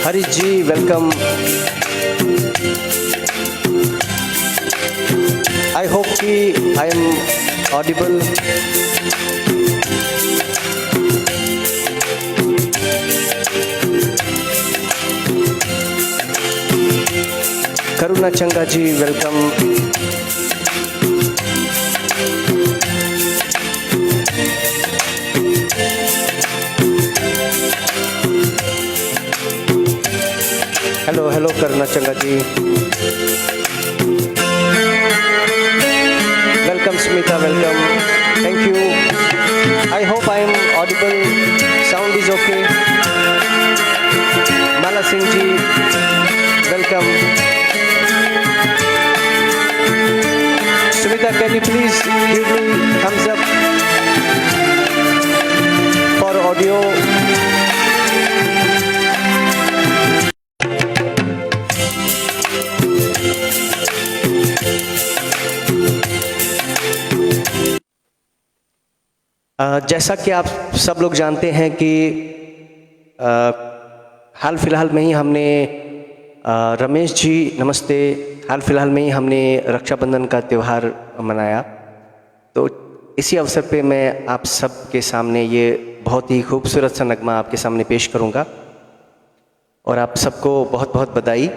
Harish ji welcome. I hope कि I am audible. Karuna Changa ji welcome. Hello hello Karuna Changa ji welcome. Smita welcome. Thank you. I hope I am audible. Sound is okay. Mala Singh ji welcome. Sumita, can you please give me thumbs up for audio? जैसा कि आप सब लोग जानते हैं कि हाल फिलहाल में ही हमने रमेश जी नमस्ते। हाल फिलहाल में ही हमने रक्षाबंधन का त्यौहार मनाया, तो इसी अवसर पे मैं आप सब के सामने ये बहुत ही खूबसूरत सा नगमा आपके सामने पेश करूँगा और आप सबको बहुत बहुत बधाई।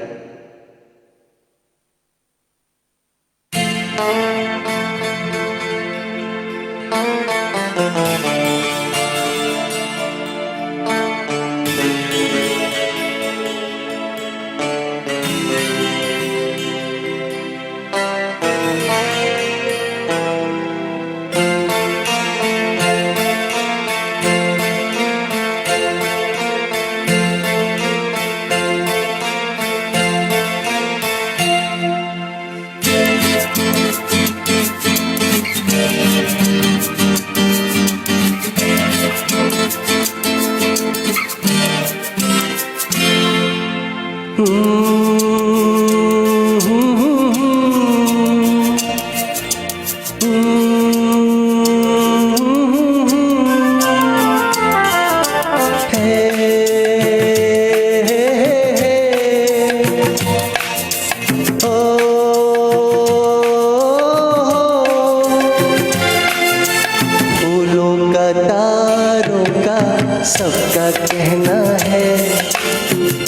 सबका कहना है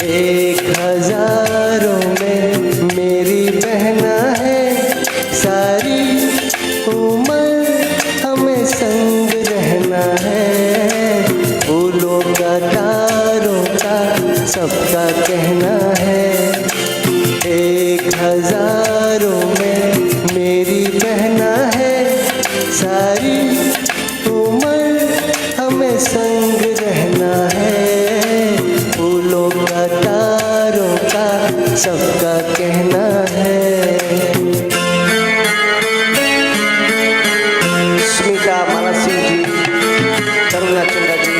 1000 में मेरी बहना है, सारी उम्र हमें संग रहना है। फूलों का तारों का सबका कहना है 1000 में मेरी बहना है, सारी उम्र हमें संग रहना है। फूलों का तारों का सबका कहना है। स्मिता, माला सिंह जी, करुणा चंद्रा जी,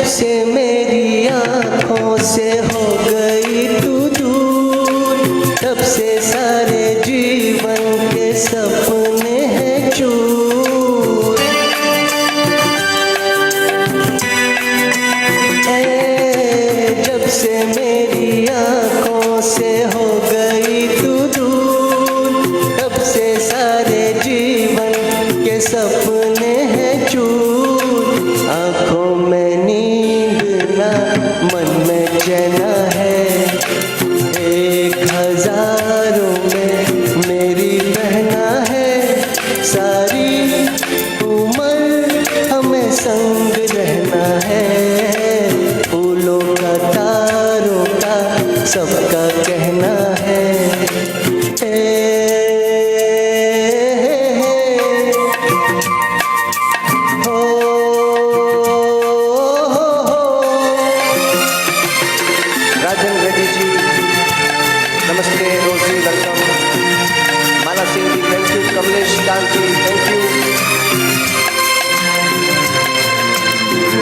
से मेरी आँखों से हो गई तू दूर, तब से सारे जीवन के सपने हैं चूर। जब से मेरी आँखों से हो गई तू दूर, तब से सारे जीवन के सपने हैं चूर। आँखों में मन में चैना है 1000 में मेरी बहना है, सारी उम्र हमें संग रहना है। फूलों का तारों का सबका कहना है। राजन रेड्डी जी नमस्ते, Rosy welcome, Mala Singh ji thank you, Kamlesh Kant ji thank you.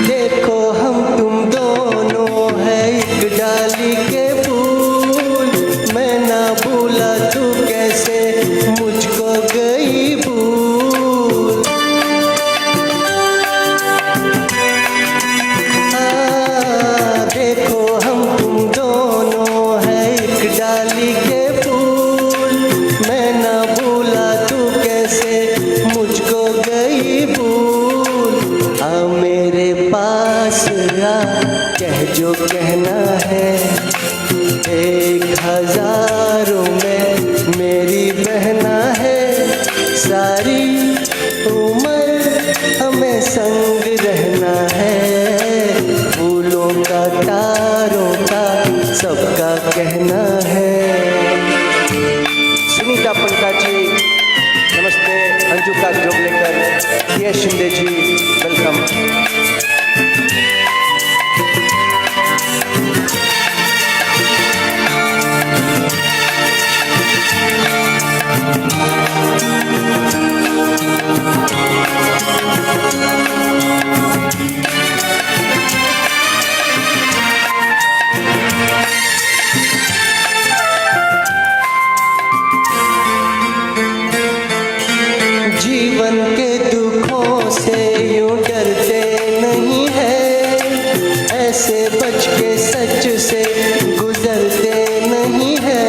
देखो हम तुम दोनों है एक डाली के फूल, मैं ना भूला तू कैसे मुझको गई भूल। देखो हम तुम दोनों है एक डाली के फूल, मैं ना भूला तू कैसे मुझको गई भूल। आ मेरे पास आ कह जो कहना है, 1000 में मेरी बहना है। सारी उम्र हमें संग रहना है, फूलों का तारों का सबका कहना है। सुनीता पंडा जी नमस्ते, अंजू का जोगलेकर, ये शिंदे जी वेलकम। जीवन के दुखों से यूं डरते नहीं है, ऐसे बच के सच से गुजरते नहीं है।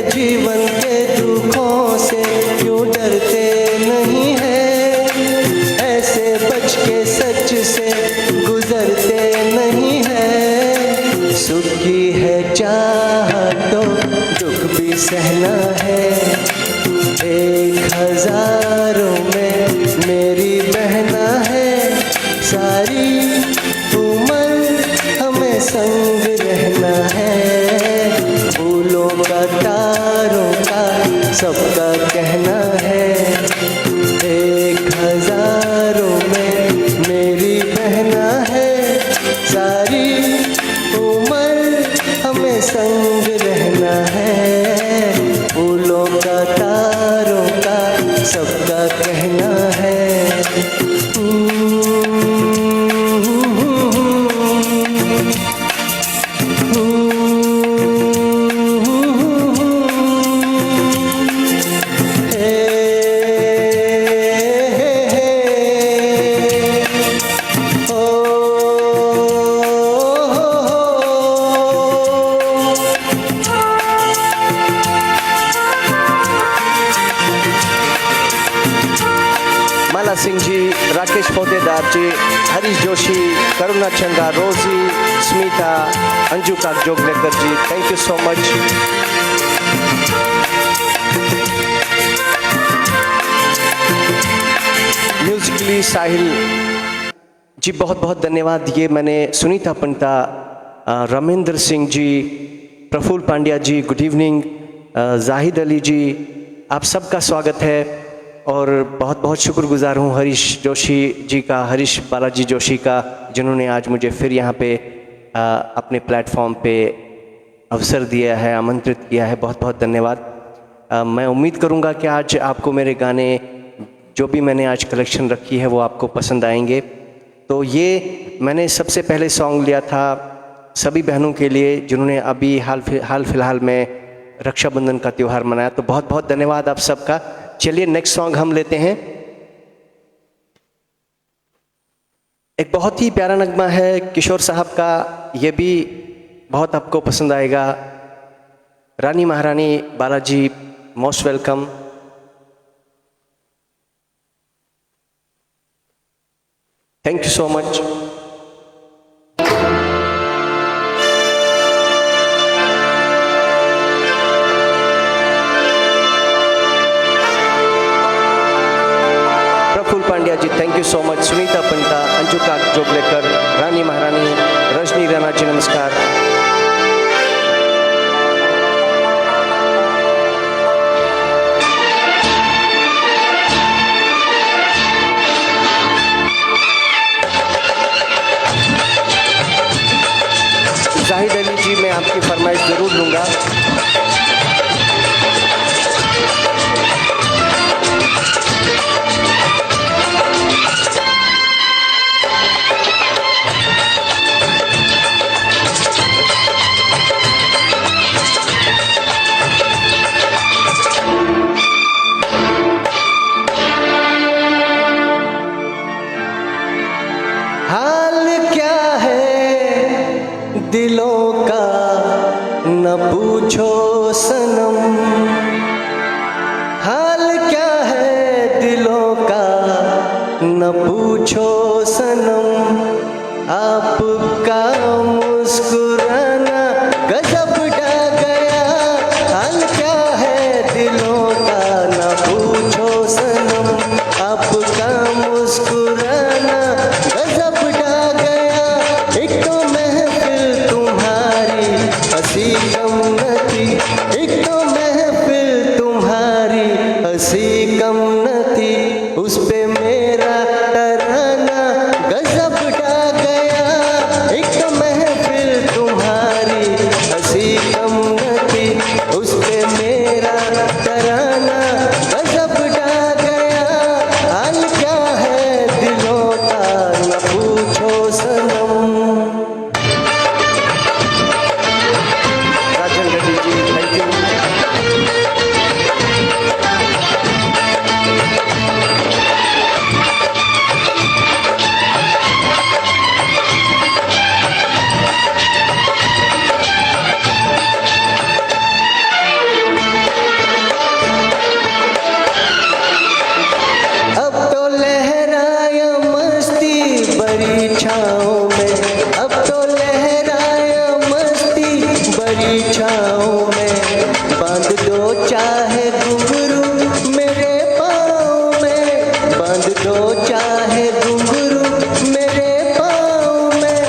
जीवन के दुखों से यूं डरते नहीं है, ऐसे बच के सच से गुजरते नहीं है। सुख की है चाह तो दुख भी सहना है, 1000 में मेरी बहना है। सारी उम्र हमें संग रहना है, फूलों का तारों का सबका कहना है। 1000 में मेरी बहना है, सारी उम्र हमें संग रहना है, फूलों का तारों का सबका कहना है। माला सिंह जी, राकेश पोतेदार जी, हरीश जोशी, करुणा चंदा, रोजी, स्मिता, अंजू का Joglekar ji thank you so much. Musically Sahil ji बहुत बहुत धन्यवाद। ये मैंने सुनीता पंडा, रमेंद्र सिंह जी, प्रफुल्ल पांड्या जी गुड इवनिंग, जाहिद अली जी आप सबका स्वागत है। और बहुत बहुत शुक्रगुजार हूँ हरीश जोशी जी का, हरीश बालाजी जोशी का, जिन्होंने आज मुझे फिर यहाँ पे अपने प्लेटफॉर्म पे अवसर दिया है, आमंत्रित किया है। बहुत बहुत धन्यवाद। मैं उम्मीद करूँगा कि आज आपको मेरे गाने जो भी मैंने आज कलेक्शन रखी है वो आपको पसंद आएंगे। तो ये मैंने सबसे पहले सॉन्ग लिया था सभी बहनों के लिए जिन्होंने अभी हाल फिलहाल में रक्षाबंधन का त्यौहार मनाया। तो बहुत बहुत धन्यवाद आप सबका। चलिए नेक्स्ट सॉन्ग हम लेते हैं। एक बहुत ही प्यारा नगमा है किशोर साहब का, ये भी बहुत आपको पसंद आएगा। Rani Maharani Balaji most welcome. Thank you so much. Prafull Pandya ji, thank you so much. Sunita Panta, Anjuka Joglekar, Rani Maharani, Rajni Rana ji, नमस्कार। जाहिद अली जी, मैं आपकी फरमाइश ज़रूर लूँगा। हाल क्या है दिलों का न पूछो सनम, हाल क्या है दिलों का न पूछो सनम, आपका मुस्कुराना गजब ढा गया। हाल क्या है दिलों का न पूछो सनम, आपका मुस्कुराना गजब ढा गया। एक तो महफिल तुम्हारी हंसी कम न थी, एक तो महफिल तुम्हारी हंसी कम न थी, उस पे मेरा तराना गजब ढा गया। एक तो महफिल तुम्हारी हंसी कम न थी, उस पे मेरा तराना गजब ढा गया। हाल क्या है दिलों का न पूछो सनम। राजन रेड्डी जी, थैंक यू। अब तो लहराया मस्ती बड़ी छाँव में, अब तो लहराया मस्ती बड़ी छाँव में, बांध दो चाहे घुंघरू मेरे पाँव में, बांध दो चाहे घुंघरू मेरे पाँव में।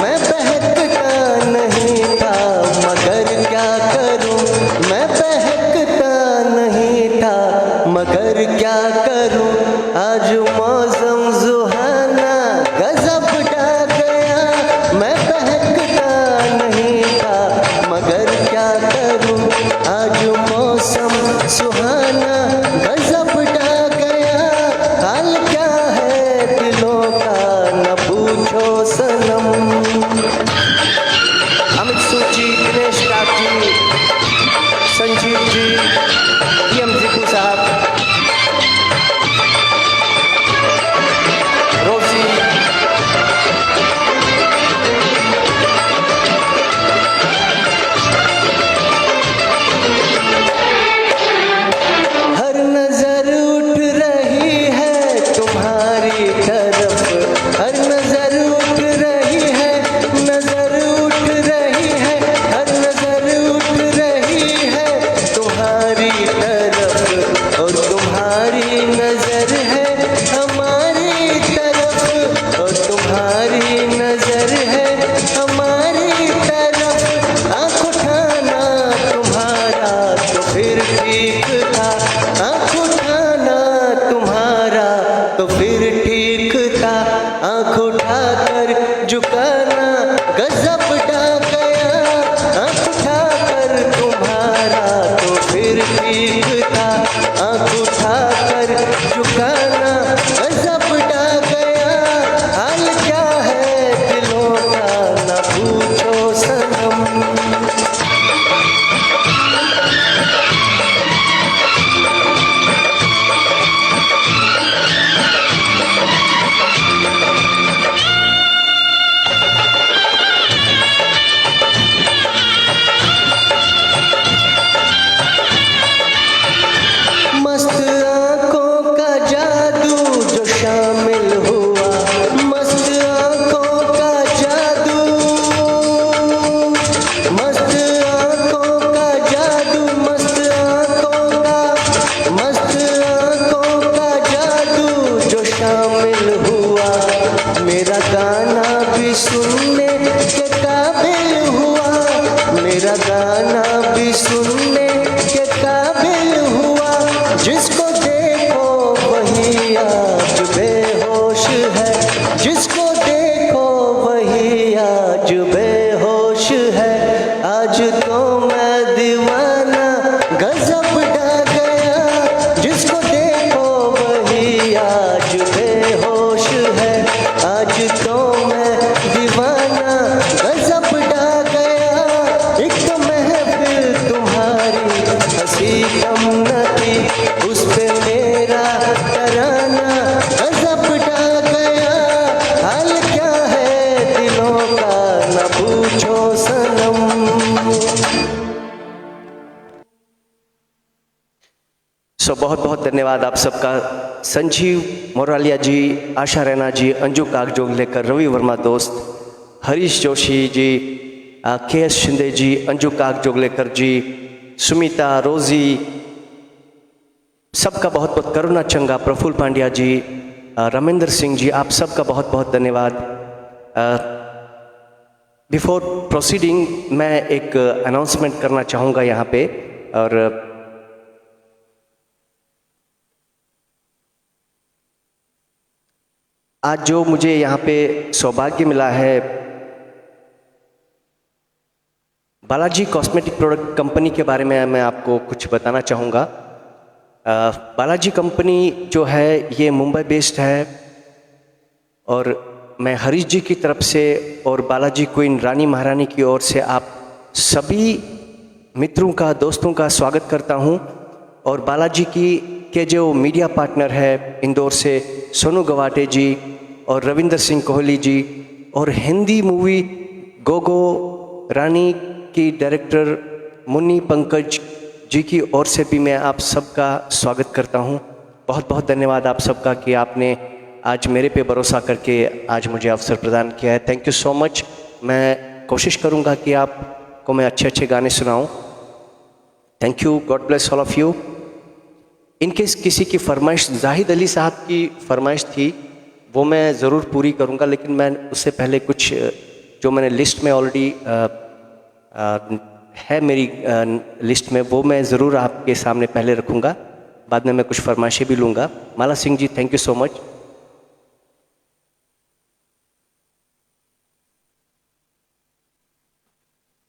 मैं बहकता नहीं था मगर क्या करूं, मैं बहकता नहीं था मगर क्या करूं, आज मौसम सुहाना गजब ढा गया। मैं बहकता नहीं था मगर क्या करूं, आज मौसम सुहाना गजब ढा गया। हाल क्या है दिलों का न पूछो सनम। अमित सूची, दिनेश काजी, संजीव जी, PM जीकू साहब, रोजी, हर नजर उठ रही है तुम्हारी तरफ, हर नजर उठ रही है, नजर उठ रही है, हर नजर उठ रही है तुम्हारी तरफ, और तुम्हारी नजर है हमारी तरफ, और तुम्हारी नजर है हमारी तरफ। आँख उठाना तुम्हारा तो फिर ठीक था, आँख उठाना तुम्हारा तो फिर ठीक था, आँख उठाकर झुकाना गजब ढा गया। आँख उठाकर तुम्हारा तो फिर ठीक था, आँख उठाकर झुकाना गजब ढा गया। हाल क्या है दिलों का न पूछो सनम। आज बेहोश है, आज तो मैं दीवाना गजब ढा गया। एक तो महफिल तुम्हारी हंसी कम न थी, उस पे मेरा तराना गजब ढा गया। हाल क्या है दिलों का न पूछो सनम। बहुत बहुत धन्यवाद आप सबका। संजीव मोरालिया जी, आशा रैना जी, अंजू कागजोगलेकर, रवि वर्मा दोस्त, हरीश जोशी जी, के.एस. शिंदे जी, अंजू कागजोगलेकर जी, सुमिता, रोजी, सबका बहुत बहुत, करुणा चंगा, प्रफुल्ल पांड्या जी, रमेंद्र सिंह जी, आप सबका बहुत बहुत धन्यवाद। बिफोर प्रोसीडिंग मैं एक अनाउंसमेंट करना चाहूँगा यहाँ पे। और आज जो मुझे यहाँ पे सौभाग्य मिला है, बालाजी कॉस्मेटिक प्रोडक्ट कंपनी के बारे में मैं आपको कुछ बताना चाहूँगा। बालाजी कंपनी जो है ये मुंबई बेस्ड है, और मैं हरीश जी की तरफ से और बालाजी क्वीन रानी महारानी की ओर से आप सभी मित्रों का, दोस्तों का स्वागत करता हूँ। और बालाजी के जो मीडिया पार्टनर है इंदौर से सोनू गवाटे जी और रविंदर सिंह कोहली जी, और हिंदी मूवी गोगो रानी की डायरेक्टर मुन्नी पंकज जी की ओर से भी मैं आप सबका स्वागत करता हूं। बहुत बहुत धन्यवाद आप सबका कि आपने आज मेरे पे भरोसा करके आज मुझे अवसर प्रदान किया है। Thank you so much. मैं कोशिश करूंगा कि आपको मैं अच्छे अच्छे गाने सुनाऊं। Thank you, God bless all of you. In case किसी की फरमाइश, जाहिद अली साहब की फरमाइश थी, वो मैं ज़रूर पूरी करूंगा, लेकिन मैं उससे पहले कुछ जो मैंने लिस्ट में ऑलरेडी है मेरी लिस्ट में, वो मैं ज़रूर आपके सामने पहले रखूंगा। बाद में मैं कुछ फरमाइशें भी लूँगा। Mala Singh ji, thank you so much.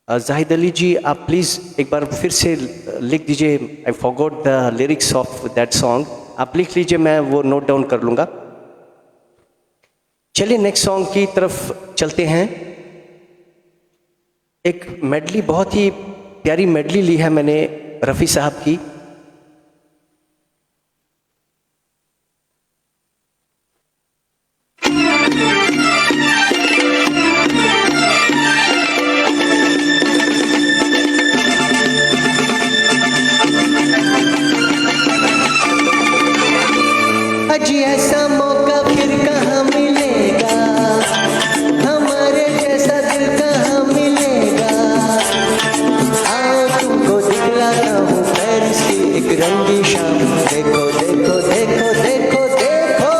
Zahid Ali ji, आप प्लीज़ एक बार फिर से लिख दीजिए। I forgot the lyrics of that song. आप लिख लीजिए, मैं वो नोट डाउन कर लूँगा। चलिए नेक्स्ट सॉन्ग की तरफ चलते हैं। एक मेडली, बहुत ही प्यारी मेडली ली है मैंने रफ़ी साहब की। अजी ऐसा मौका फिर कहाँ मिलेगा, हमारे जैसा दिल कहाँ मिलेगा। आओ तुमको दिखलाता हूँ पेरिस की एक रंगी शाम। देखो देखो देखो देखो देखो,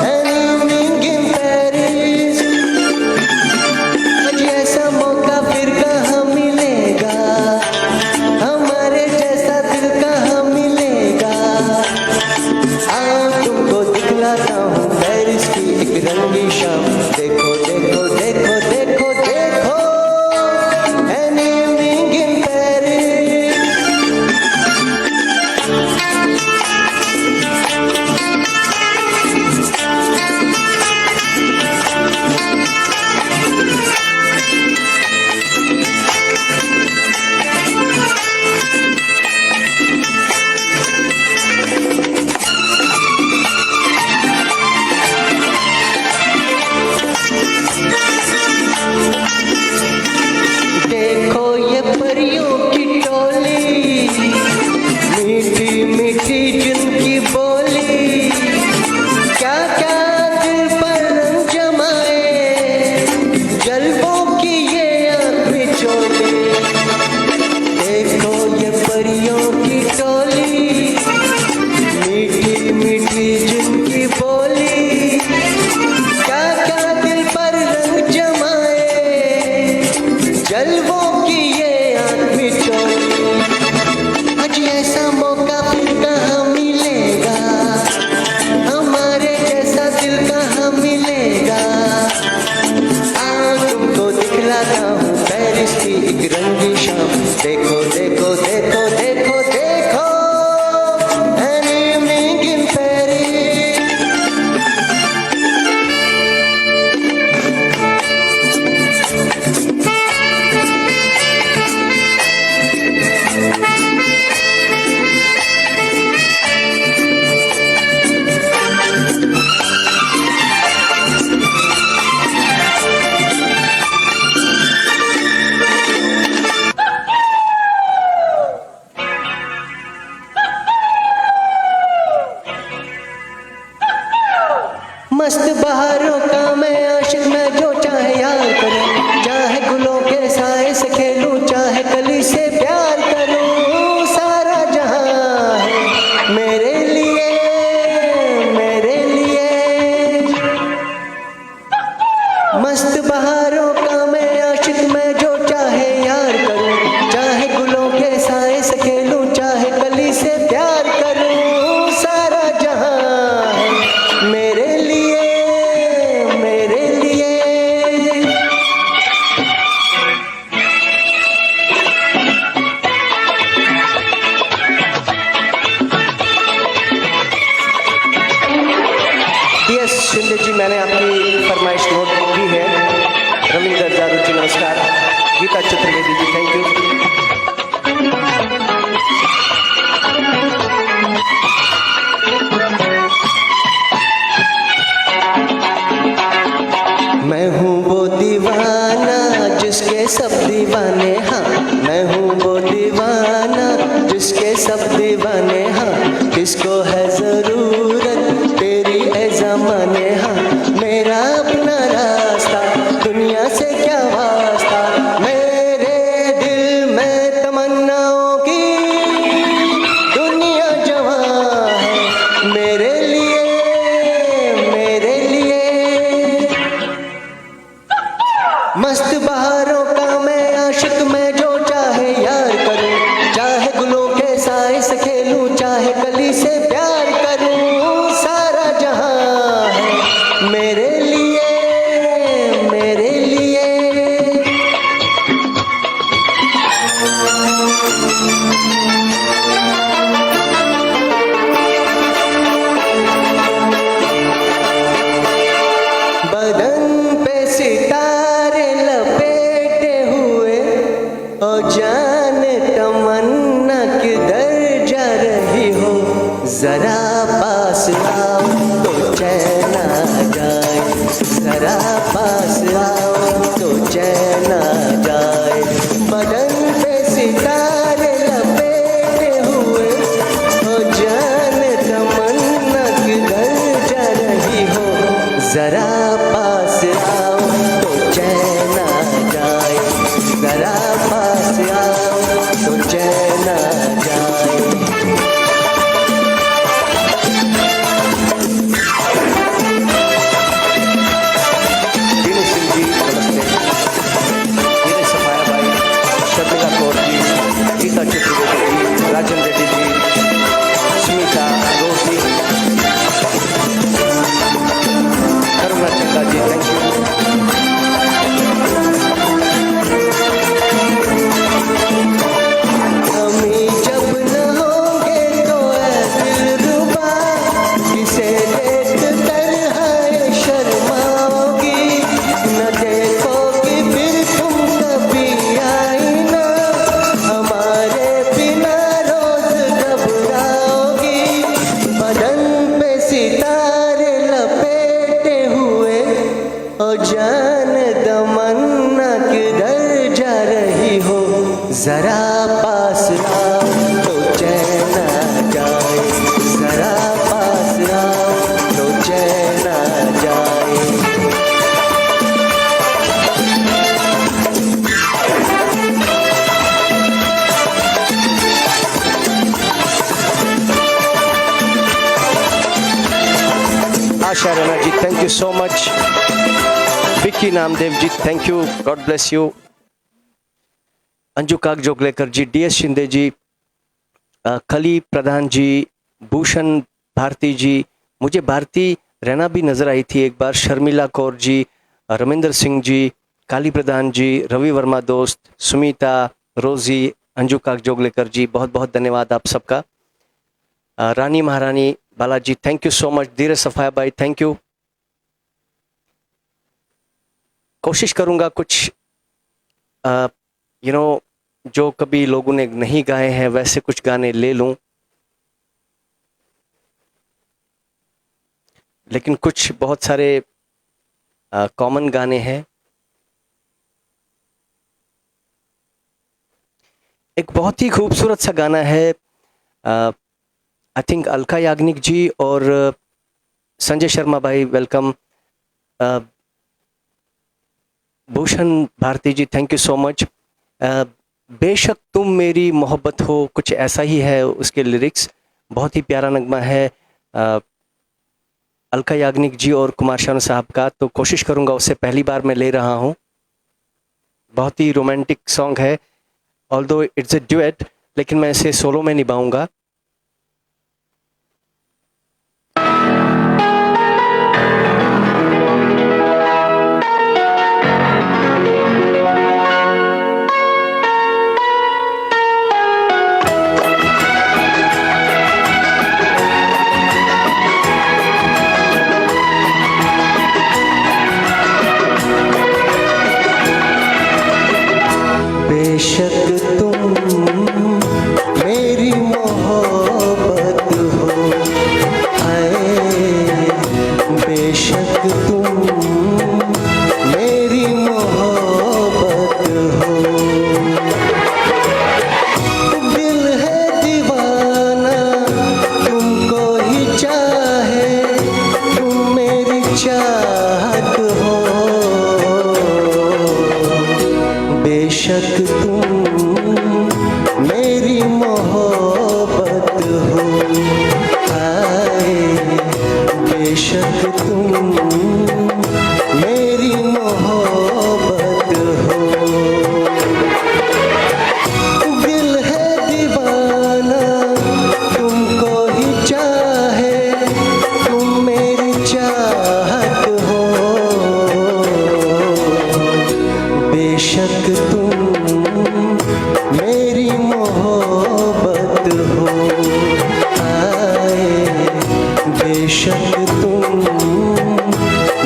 an evening in Paris। अजी ऐसा मौका फिर कहाँ मिलेगा, हमारे जैसा दिल कहाँ मिलेगा। आओ तुमको दिखलाता हूँ पेरिस की एक रंगी शाम। देखो देखो देखो देखो देखो, an evening in Paris। मस्त बहारों का मैं आशिक, मैं जो चाहे यार करूं, चाहे गुलों के साए से खेलूं, चाहे कली से प्यार करूं, सारा जहां है मेरे लिए, मेरे लिए। मस्त बहारों का मैं आशिक, मैं जो चाहे यार करूं, चाहे गुलों के साए से खेलूं, चाहे कली से प्यार करूं, सारा जहां है मेरे लिए, मेरे लिए। DS शिंदे जी, मैंने आपकी फरमाइश नोट की है। रविंदर जारू जी नमस्कार। Gita Chaturvedi ji thank you. मैं हूँ वो दीवाना जिसके सब दीवाने, हाँ मैं हूँ वो दीवाना जिसके सब दीवाने, हाँ किसको है जरूरत तेरी ए ज़माने, हाँ मेरा अपना रास्ता दुनिया से क्या वास्ता, मेरे दिल में तमन्नाओं की दुनिया जवां है मेरे लिए, मेरे लिए। मस्त बहारों का मैं आशिक, मैं जो चाहे यार करूं, चाहे गुलों के साए से खेलूं, चाहे कली से प्यार करूं, सारा जहां है मेरे लिए, मेरे लिए। बदन पे सितारे लपेटे हुए, ओ जान तमन्ना किधर जा रही हो, जरा पास आओ तो चैन आ जाए, जरा पास आओ तो चैन आ जाए। बदन पे सितारे लपेटे हुए, ओ जान तमन्ना किधर जा रही हो, जरा पास आओ तो चैन आ जाए, जरा पास आओ तो चैन आ जाए। दिनेश सिंह जी नमस्ते। नीरज सफाया भाई, शर्मिला कौर जी, गीता चतुर्वेदी जी, राजन रेड्डी जी, सुमिता रोजी, करुणा चंदा जी थैंक यू। हमें जब न होंगे तो ऐ दिलरुबा, किसे देख तन्हाई शर्माओगी, न देखोगी फिर तुम कभी आईना, हमारे बिना रोज घबराओगी। बदन पे सितारे लपेटे हुए, ओ जान तमन्ना किधर जा रही हो, जरा पास आओ तो चैन आ जाए, जरा पास आओ तो चैन आ जाए। Asha Rana ji thank you so much. Vicky Namdev ji thank you, God bless you. Anju Kak Joglekar ji, DS Shinde जी, कली प्रधान जी, भूषण भारती जी, मुझे भारती रैना भी नजर आई थी एक बार, शर्मिला कौर जी, रविंदर सिंह जी, काली प्रधान जी, रवि वर्मा दोस्त, सुमिता रोजी, अंजू काक जोगलेकर जी, बहुत बहुत धन्यवाद आप सबका। Rani Maharani Balaji thank you so much. Dheeraj Safaya भाई थैंक यू। कोशिश करूंगा कुछ जो कभी लोगों ने नहीं गाए हैं वैसे कुछ गाने ले लूं, लेकिन कुछ बहुत सारे कॉमन गाने हैं। एक बहुत ही खूबसूरत सा गाना है, आई थिंक अलका याग्निक जी और संजय शर्मा भाई welcome, Bhushan Bharti ji thank you so much. बेशक तुम मेरी मोहब्बत हो, कुछ ऐसा ही है उसके लिरिक्स, बहुत ही प्यारा नगमा है अलका याग्निक जी और कुमार शानू साहब का, तो कोशिश करूंगा उससे पहली बार मैं ले रहा हूं। बहुत ही रोमांटिक सॉन्ग है, ऑल्दो इट्स अ ड्यूएट, लेकिन मैं इसे सोलो में निभाऊंगा। बेशक तुम मेरी मोहब्बत हो, आए बेशक तुम मेरी मोहब्बत हो, दिल है दीवाना तुमको ही चाहे, तुम मेरी चाहत हो, बेशक तुम मेरी मोहब्बत हो, आए बेशक तुम मेरी मोहब्बत हो, दिल है दीवाना तुमको ही चाहे, तुम मेरी चाहत हो, बेशक तुम मेरी मोहब्बत हो, आए बेशक तुम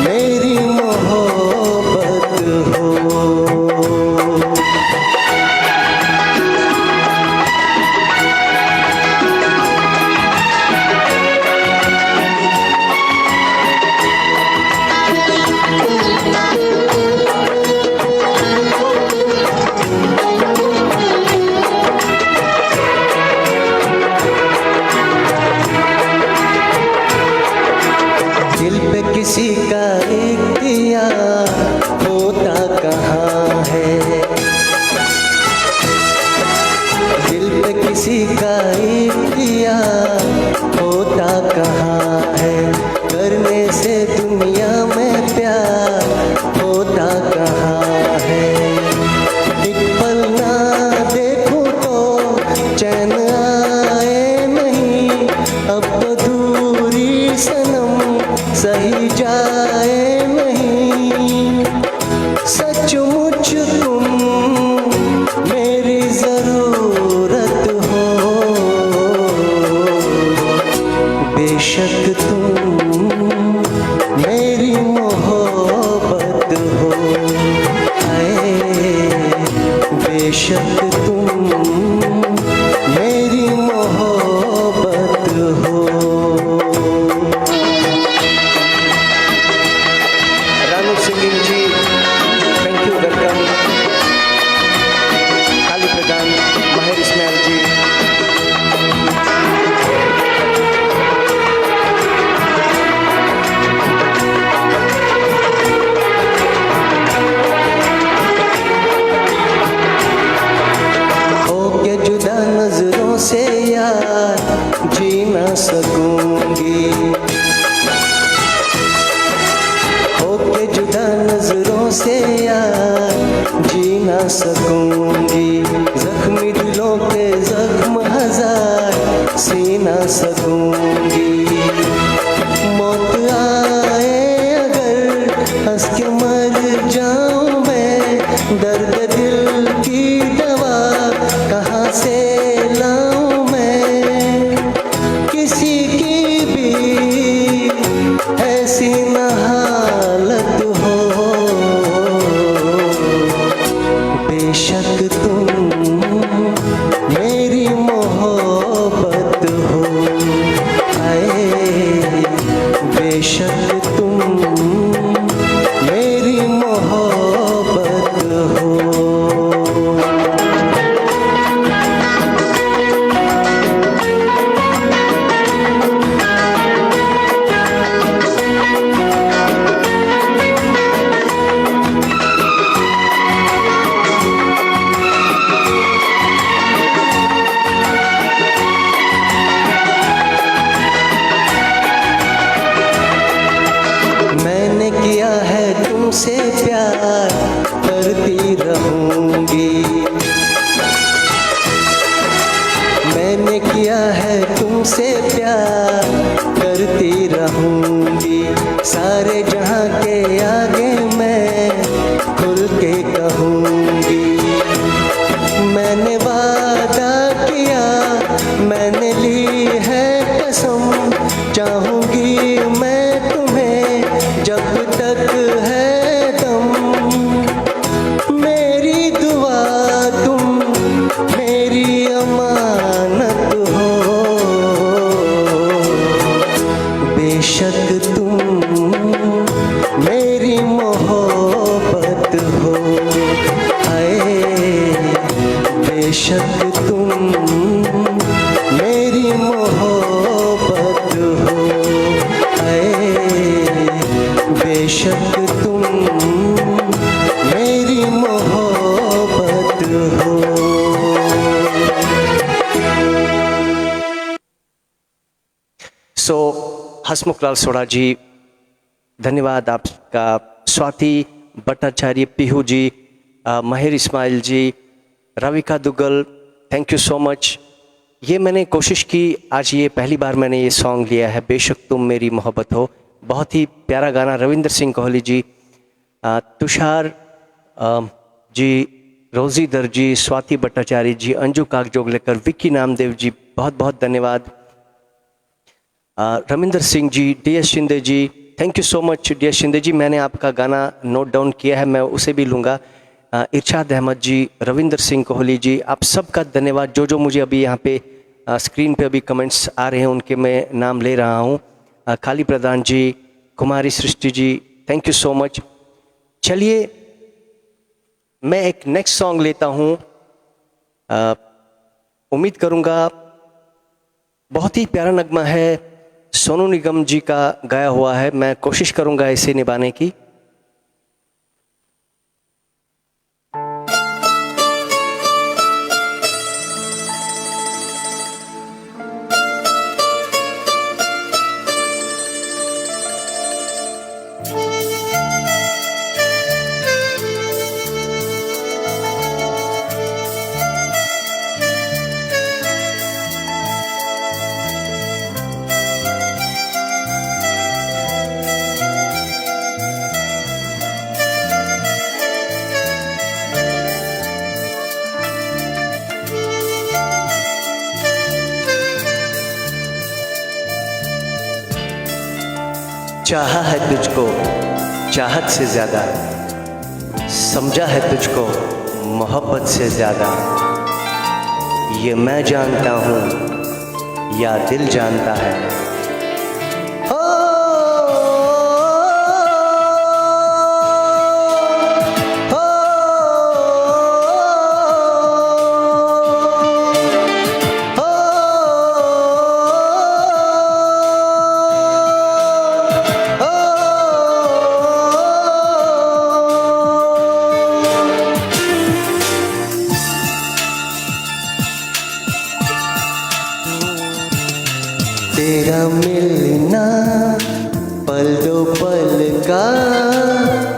मेरी मोहब्बत हो। दिल पे किसी का इख्तियार होता कहाँ है, दिल पे किसी का इख्तियार होता कहाँ है, करने से दुनिया में प्यार होता कहाँ है, एक पल ना देखूं तो चैन आए नहीं, अब तो दूरी सनम सही जाए नहीं, सचमुच तुम मेरी जरूरत हो, बेशक तुम मेरी मोहब्बत हो, आए बेशक तुम मेरी मोहब्बत हो। Ranu singing ji thank you welcome, Kali Pradhan Mahir Ismail जी, होके जुदा नजरों से यार जी ना सकूंगी, होके जुदा नजरों से यार जी ना सकूंगी, जख्मी दिलों के जख्म हजार सी ना सकूंगी, मौत आए अगर हंस के मर जाऊं मैं, दर्द दिल की दवा कहाँ से लाऊं मैं, किसी की भी ऐसी न हालत हो, बेशक तुम मेरी मोहब्बत हो, आए बेशक तुम मेरी मोहब्बत हो। सारे जहां के आगे मैं खुल के कहूँगी। मैंने वादा किया, मैंने ली है कसम, चाहूँगी मैं तुम्हें जब तक है दम। मेरी दुआ तुम मेरी अमानत हो, बेशक तुम मेरी मोहब्बत हो। आए बेशक तुम मेरी मोहब्बत हो। आए बेशक तुम मेरी मोहब्बत हो। हसमुख लाल सोढ़ा जी धन्यवाद आपका। Swati Bhattacharya, Pihu ji, Mahir Ismail ji, Ravika Duggal, thank you so much. ये मैंने कोशिश की, आज ये पहली बार मैंने ये सॉन्ग लिया है, बेशक तुम मेरी मोहब्बत हो। बहुत ही प्यारा गाना। रविंद्र सिंह कोहली जी, तुषार जी, रोजी दर्जी, स्वाति भट्टाचार्य जी, अंजू कागजोगलेकर, विक्की नामदेव जी, बहुत बहुत धन्यवाद। Ravindra Singh ji, D S Shinde ji, thank you so much D S Shinde ji. मैंने आपका गाना नोट डाउन किया है, मैं उसे भी लूँगा। इरशाद अहमद जी, रविंद्र सिंह कोहली जी, आप सबका धन्यवाद। जो मुझे अभी यहाँ पे स्क्रीन पे अभी कमेंट्स आ रहे हैं उनके मैं नाम ले रहा हूँ। काली प्रधान जी, कुमारी Srishti ji, thank you so much. चलिए मैं एक नेक्स्ट सॉन्ग लेता हूँ। उम्मीद करूँगा, बहुत ही प्यारा नगमा है, सोनू निगम जी का गाया हुआ है। मैं कोशिश करूँगा इसे निभाने की। चाहा है तुझको चाहत से ज़्यादा, समझा है तुझको मोहब्बत से ज़्यादा। ये मैं जानता हूँ या दिल जानता है। तेरा मिलना पल दो पल का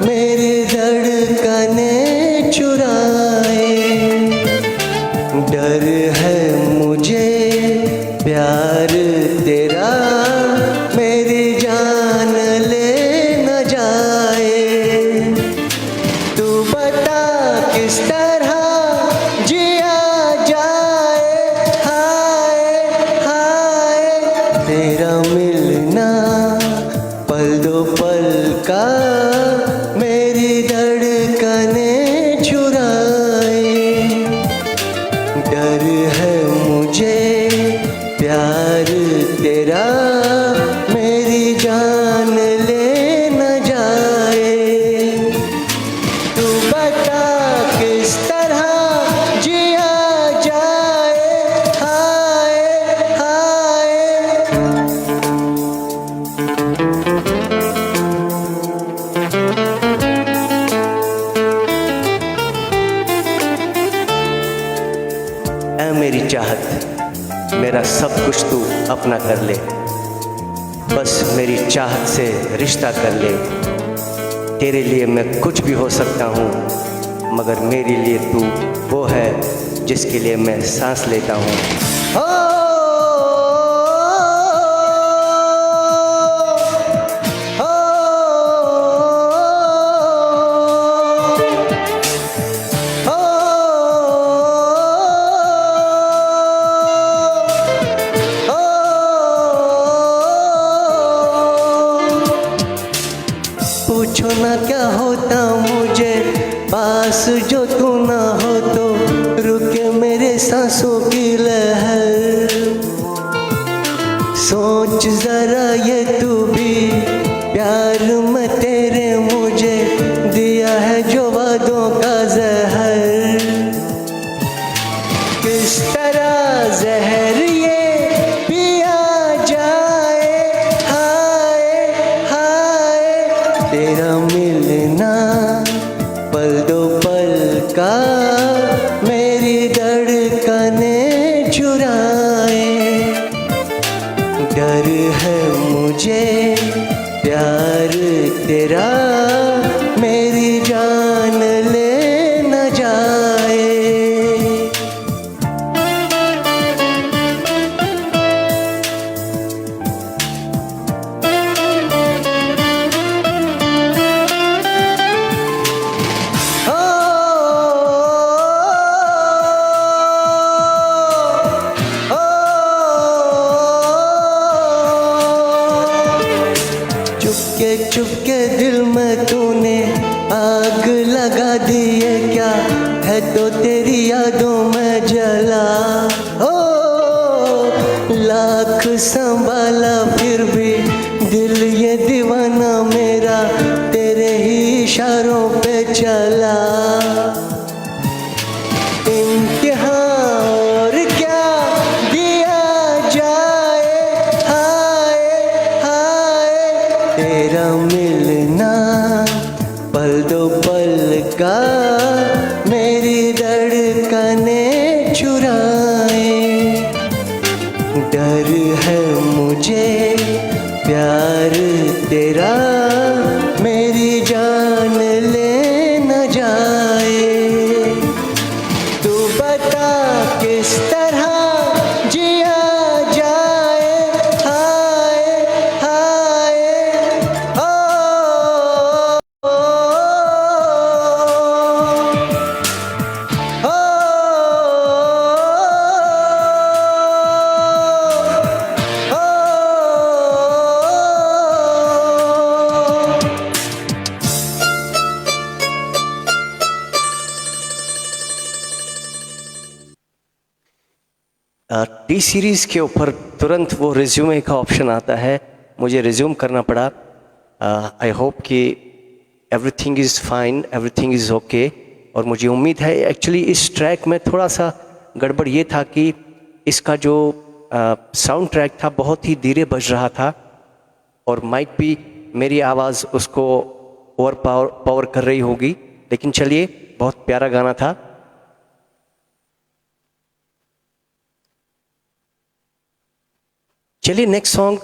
मेरी धड़कने चुराए। डर है मुझे प्यार तेरा मेरी जान ले न जाए। तू बता किस तरह जिया जाए। हाय हाय तेरा मिलना पल दो पल का मेरी धड़कने चुराए। डर है मुझे प्यार तेरा मेरी जान ले न जाए। तू बता किस तरह जिया जाए। हाय हाय ऐ मेरी चाहत मेरा सब कुछ तू अपना कर ले। बस मेरी चाहत से रिश्ता कर ले। तेरे लिए मैं कुछ भी हो सकता हूँ, मगर मेरे लिए तू वो है जिसके लिए मैं सांस लेता हूँ। Oh पूछो ना क्या होता मुझे पास जो तू ना हो तो, रुके मेरे सांसों की लहर। सोच जरा ये तू भी, प्यार में तेरे मुझे दिया है जो वादों का जहर। किस तरह जहर ये पिया जाए, हाय हाय तेरा मिलना पल दो पल का मेरी धड़कनें चुराए। डर है मुझे प्यार तेरा मेरी जान ले न जाए। चुपके दिल में तूने आग लगा दी है क्या, है तो तेरी यादों में जला। हो लाख संभाला फिर भी दिल ये दीवाना मेरा तेरे ही इशारों पे चला। इम्तिहान और क्या दिया जाए, हाय हाय तेरा मिलना पल दो पल का मेरी धड़कनें चुराए। डर है मुझे प्यार तेरा मेरी जान ले न जाए। तू बता किस तरह जिया जाए, हाय हाय ओ, ओ, ओ, टी सीरीज़ के ऊपर तुरंत वो रिज्यूमे का ऑप्शन आता है, मुझे रिज्यूम करना पड़ा। आई होप कि everything is fine, everything is okay. और मुझे उम्मीद है, एक्चुअली इस ट्रैक में थोड़ा सा गड़बड़ ये था कि इसका जो साउंड ट्रैक था बहुत ही धीरे बज रहा था और माइक भी मेरी आवाज़ उसको ओवर पावर कर रही होगी। लेकिन चलिए, बहुत प्यारा गाना था। चलिए नेक्स्ट सॉन्ग,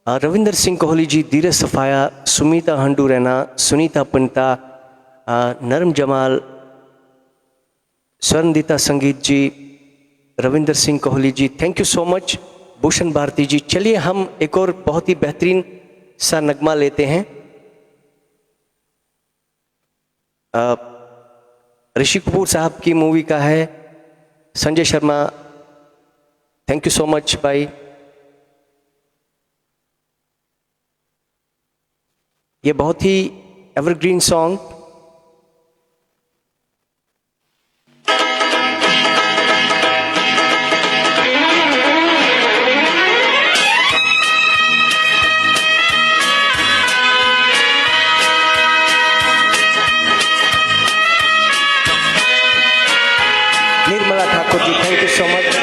रविंदर सिंह कोहली जी, धीरज सफाया, सुमिता हंडू रैना, सुनीता पंता, नरम Jamal, Swarndita Sangeet ji, Ravinder Singh Kohli ji, thank you so much. Bhushan Bharti ji. चलिए हम एक और बहुत ही बेहतरीन सा नगमा लेते हैं। ऋषि कपूर साहब की मूवी का है, Sanjay Sharma, thank you so much भाई। ये बहुत ही evergreen song, Nirmala Thakur ji, thank you so much.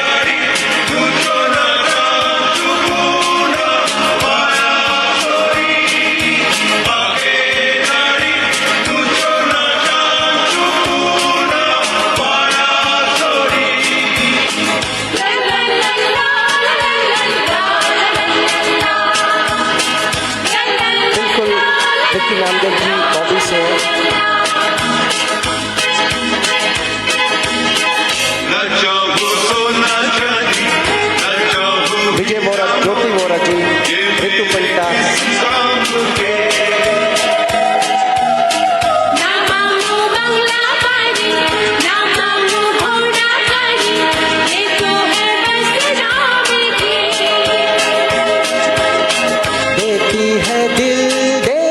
Namdev ji Bobby से विजय वोरा, ज्योति वोरा जी, ऋतु पंटा, देती है दिल दे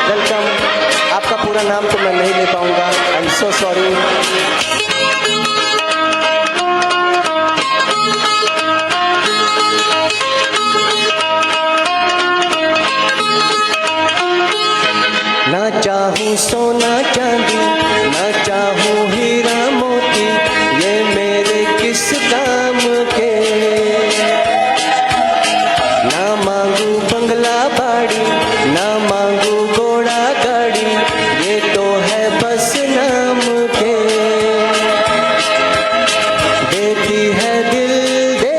वेलकम। आपका पूरा नाम तो मैं नहीं ले पाऊंगा, आई एम सो सॉरी। ना चाहूँ सोना चांदी, ना चाहूँ हीरा मोती, ये मेरे किस काम के। ना मांगू बंगला बाड़ी, ना मांगू घोड़ा गाड़ी, ये तो है बस नाम के। देती है दिल दे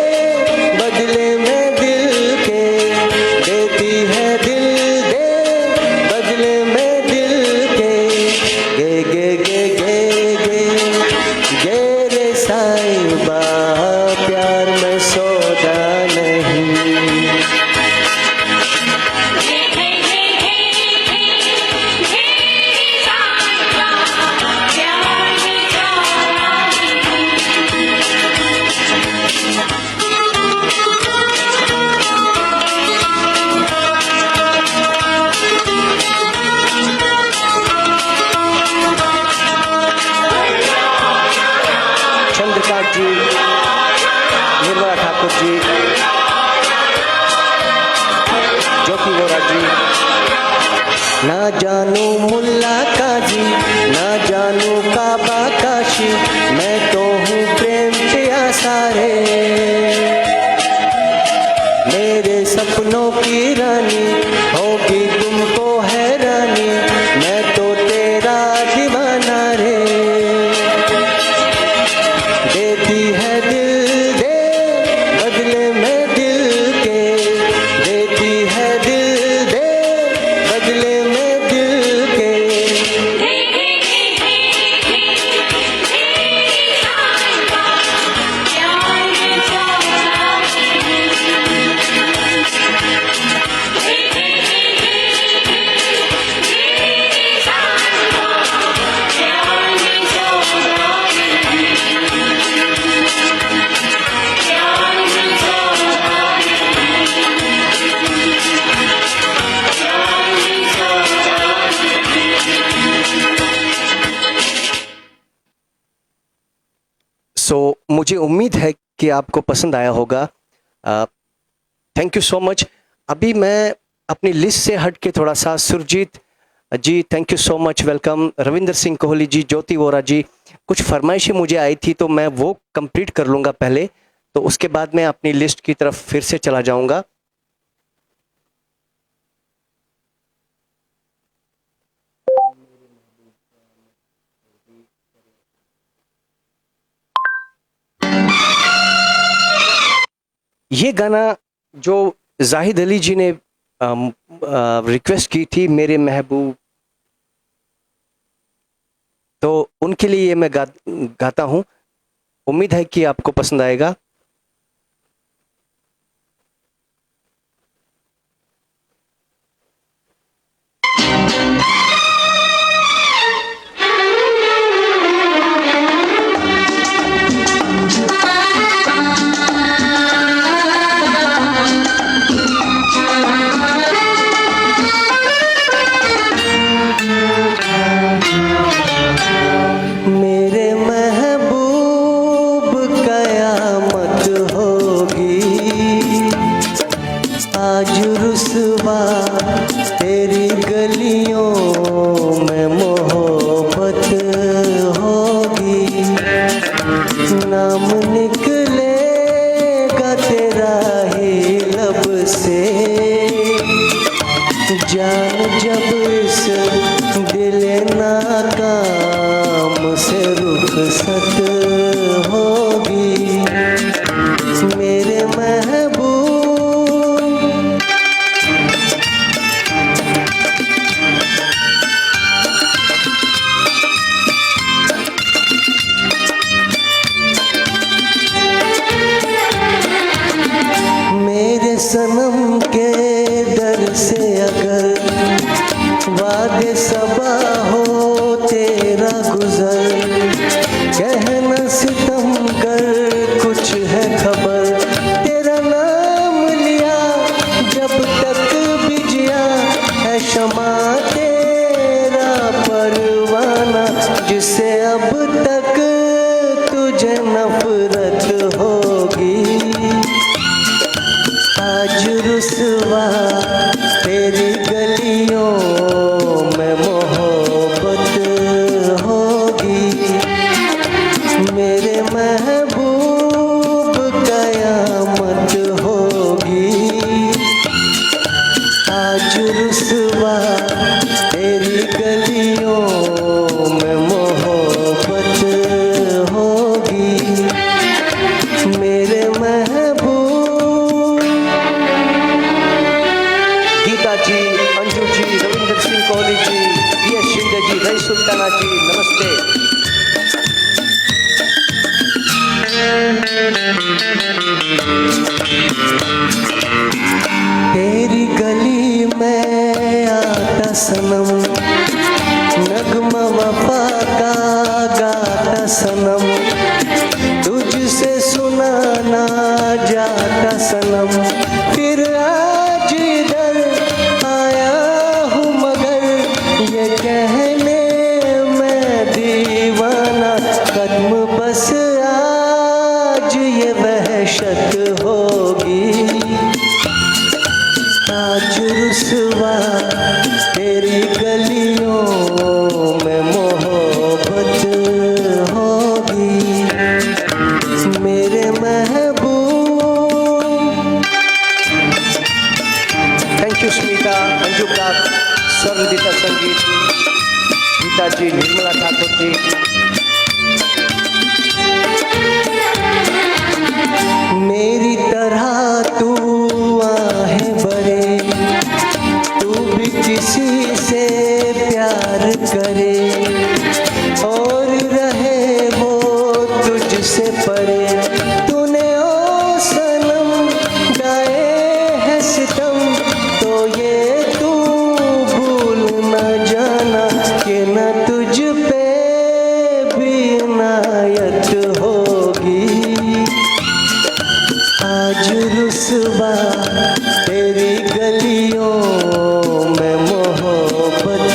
बदले में दिल के, देती है दिल दे बदले में दिल के। गे गे गे गे गे गे रे साहिबा, प्यार में सौदा नहीं। चंद्रकांत जी, निर्मला ठाकुर जी, ज्योति वोरा जी। ना जानू मुल्ला काजी, ना जानू काबा काशी, मैं तो हूँ प्रेम प्यासा रे। मेरे सपनों की रानी होगी तुमको हैरानी, मैं तो तेरा दीवाना रे। देती है दिल दे बदले में दिल के, देती है दिल दे बदले में दिल के। मुझे उम्मीद है कि आपको पसंद आया होगा। Thank you so much. अभी मैं अपनी लिस्ट से हट के थोड़ा सा, Surjeet ji thank you so much, welcome. Ravinder Singh Kohli ji, Jyoti Vora ji, कुछ फरमाइशें मुझे आई थी तो मैं वो कंप्लीट कर लूँगा पहले, तो उसके बाद मैं अपनी लिस्ट की तरफ फिर से चला जाऊँगा। ये गाना जो जाहिद अली जी ने रिक्वेस्ट की थी, मेरे महबूब, तो उनके लिए ये मैं गाता हूँ। उम्मीद है कि आपको पसंद आएगा। तेरी गलियों में मोहब्बत होगी, नाम निकलेगा तेरा ही लब से, जान जब इस दिल नाकाम से रुखसत होगी। मेरे महबूब सनम के दर से अगर वादे सबा हो तेरा गुजर, कहना सितम कर कुछ है खबर, तेरा नाम लिया जब तक भी जिया है शमा तेरी जी नमस्ते। तेरी गली में आता सनम, नगमा वफा का गाता सनम, तुझसे सुनाना जाता सनम, फिर आज इधर आया हूँ मगर ये कहने मैं दीवाना, कदम बस आज ये वहशत होगी, आज रुसवा तेरी गलियों में मोहब्बत होगी मेरे महबूब। थैंक यू स्मिता, अंजू का स्वर्णदिता संगीत, गीता जी, निर्मला ठाकुर जी। मेरी तरह तू आहें भरे, तू भी किसी से प्यार करे और रहे वो तुझसे परे, तूने ओ सनम गाए है सितम, तो ये तू भूल न जाना कि न तुझ पे भी इनायत होगी, आज रुसवा तेरी गलियों में मोहब्बत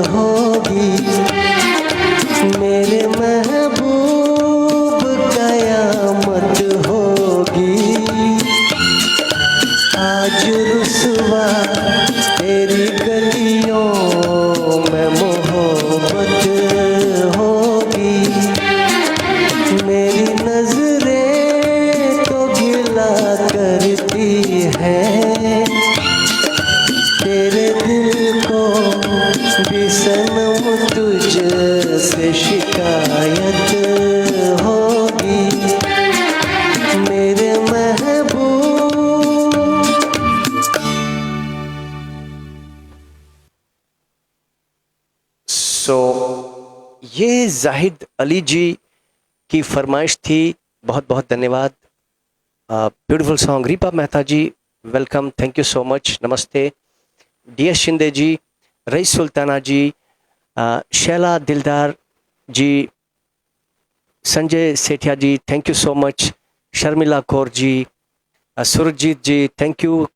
होगी मेरे महबूब, कयामत होगी, आज रुसवा तेरी गलियों में मोहब्बत होगी मेरी नजरें तो गिला करती है, तेरे दिल को भी सनम तुझसे शिकायत होगी मेरे महबूब। ये जाहिद अली जी की फरमाइश थी, बहुत बहुत धन्यवाद। Beautiful song. Reepa Mehta ji welcome, thank you so much, नमस्ते। DS Shinde ji, Rais Sultana ji, Shaila Dildar ji, Sanjay Sethia ji thank you so much, Sharmila Kaur ji, Surjeet ji thank you,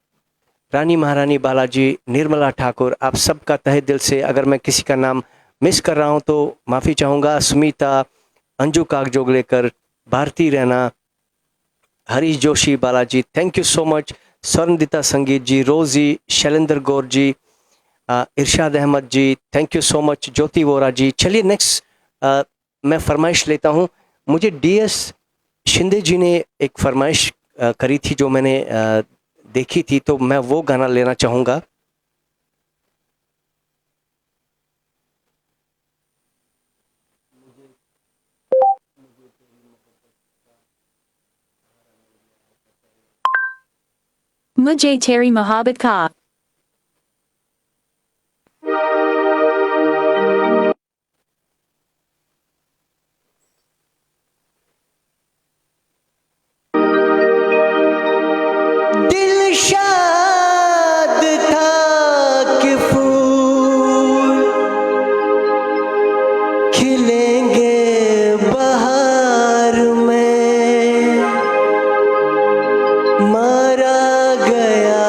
Rani Maharani Balaji, Nirmala Thakur, आप सबका तहे दिल से, अगर मैं किसी का नाम मिस कर रहा हूं तो माफ़ी चाहूँगा। Sumita, Anju Kak Joglekar, Bharti Raina, Harish Joshi, Balaji thank you so much, Swarndita Sangeet ji, Rosie, Shailendra Gaur ji, Irshad Ahmad ji thank you so much, Jyoti Vora ji. चलिए नेक्स्ट मैं फरमाइश लेता हूं। मुझे DS शिंदे जी ने एक फरमाइश करी थी जो मैंने देखी थी, तो मैं वो गाना लेना चाहूँगा। मुझे तेरी मोहब्बत का। दिल शाद था कि फूल खिलेंगे बहार में, मारा गया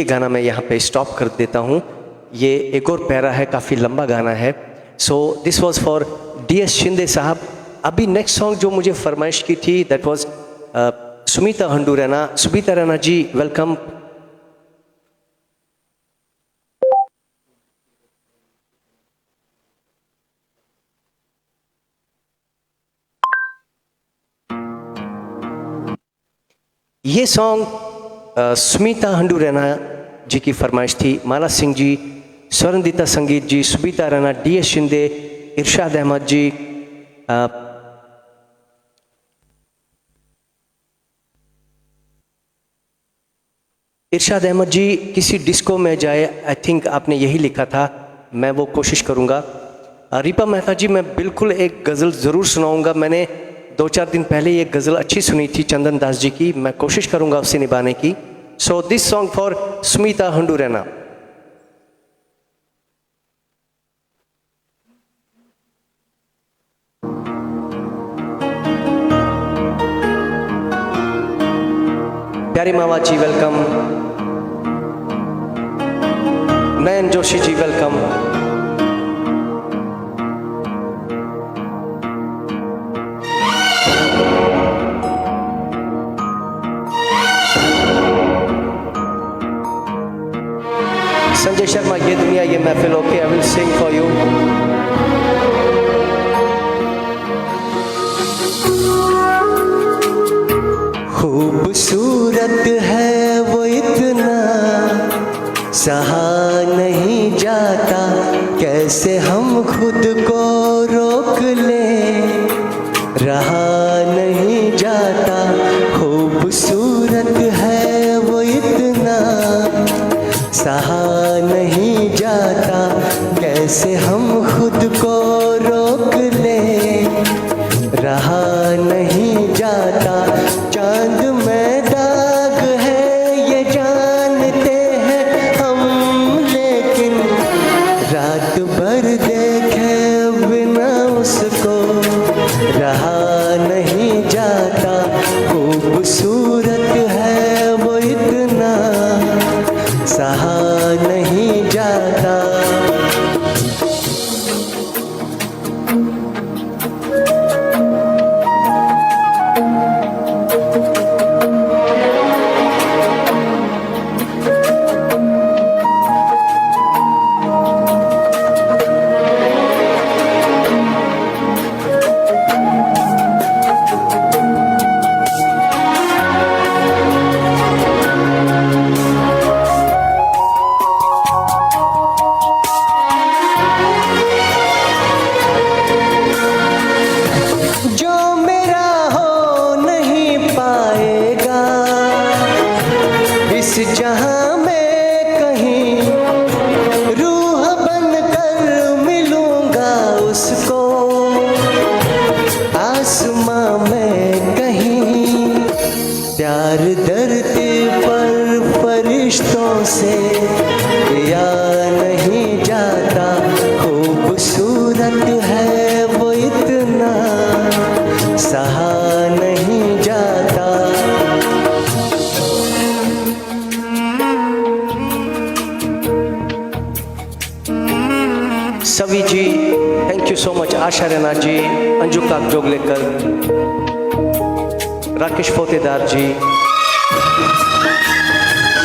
गाना मैं यहाँ पे स्टॉप कर देता हूँ। ये एक और पैरा है, काफ़ी लंबा गाना है। So this was for DS Shinde sahab. अभी नेक्स्ट सॉन्ग जो मुझे फरमाइश की थी that was Sumita Handoo Raina. Sumita Raina ji welcome. ये सॉन्ग सुमिता हंडू रैना जी की फरमाइश थी। माला सिंह जी, स्वरंदिता संगीत जी, सुमिता रैना, DS शिंदे, इरशाद अहमद जी, इरशाद अहमद जी किसी डिस्को में जाए, आई थिंक आपने यही लिखा था, मैं वो कोशिश करूँगा। रिपा मेहता जी, मैं बिल्कुल एक गज़ल ज़रूर सुनाऊँगा। मैंने 2-4 दिन पहले ये गज़ल अच्छी सुनी थी चंदन दास जी की, मैं कोशिश करूँगा उसे निभाने की। So this song for Sumita Handoo Raina. प्यारी मावा जी वेलकम। नयन जोशी जी वेलकम। संजय शर्मा, ये दुनिया ये महफिल, okay I will sing for you. खूबसूरत है वो इतना, सहा नहीं जाता, कैसे हम खुद को रोक ले, रहा नहीं जाता। खूबसूरत है वो इतना, सहा नहीं जाता, कैसे हम खुद को रोक ले, रहा नहीं जाता। चांद में दाग है ये जानते हैं हम, लेकिन रात भर देखे बिना उसको रहा नहीं जाता। खूबसूरत है वो इतना, सहा नहीं जाता। जहां में कहीं रूह बनकर मिलूंगा उसको, आसमां में कहीं प्यार धरती पर फरिश्तों से या नहीं जाता। खूबसूरत है वो इतना, सहा नहीं जाता। सभी जी thank you so much. Asha Raina ji, Anju Kak Joglekar, Rakesh Potedar ji,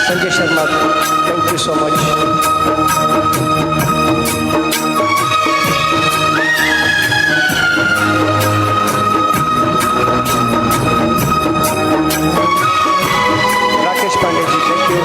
Sanjay Sharma, thank you so much. Rakesh Pande ji, thank you.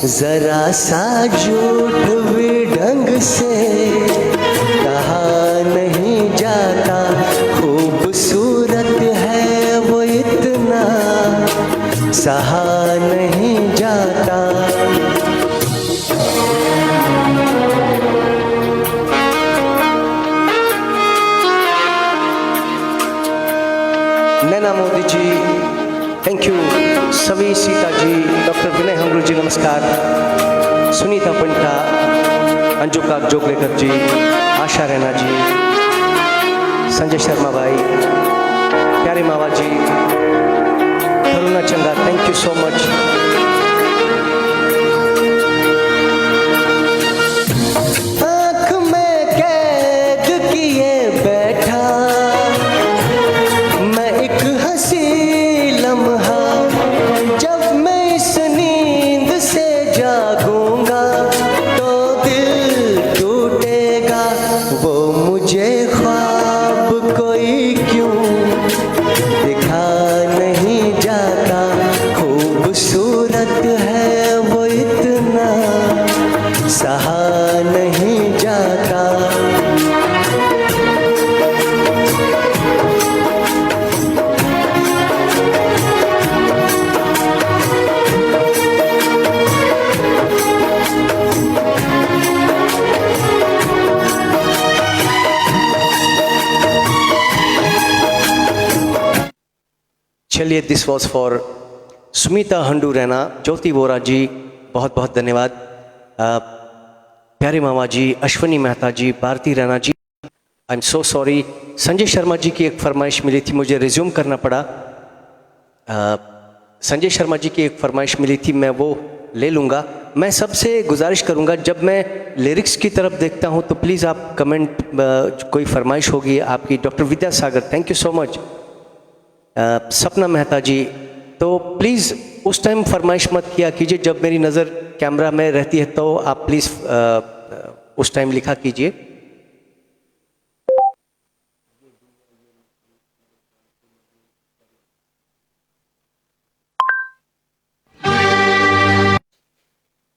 जरा सा झूठ भी ढंग से कहा नहीं जाता। खूबसूरत है वो इतना, सहा नहीं जाता। सवी सीता जी, डॉक्टर विनय हंगलू जी नमस्कार, सुनीता पंटा, अंजू काक जोगलेकर जी, आशा रैना जी, संजय शर्मा भाई, प्यारे मावा जी, करुणा चंदा, थैंक यू सो मच। आँख में कैद किए बैठा मैं एक हंसी लम्हा, जब मैं इस नींद से जागूंगा तो दिल टूटेगा, वो मुझे ख्वाब कोई क्यों दिखा नहीं जाता, खूबसूरत है वो इतना सहा नहीं जाता। चलिए, this was for Sumita Handoo Raina, Jyoti Vora ji, बहुत बहुत धन्यवाद। प्यारे मामा जी, Ashwani Mehta ji, Bharti Raina ji, I am so sorry. Sanjay Sharma ji की एक फरमाइश मिली थी, मुझे रिज्यूम करना पड़ा। संजय शर्मा जी की एक फरमाइश मिली थी, मैं वो ले लूँगा। मैं सबसे गुजारिश करूँगा, जब मैं लिरिक्स की तरफ देखता हूँ तो प्लीज़ आप कमेंट, कोई फरमाइश होगी आपकी। Doctor Vidyasagar, thank you so much. सपना मेहता जी, तो प्लीज़ उस टाइम फरमाइश मत किया कीजिए जब मेरी नज़र कैमरा में रहती है, तो आप प्लीज़ उस टाइम लिखा कीजिए।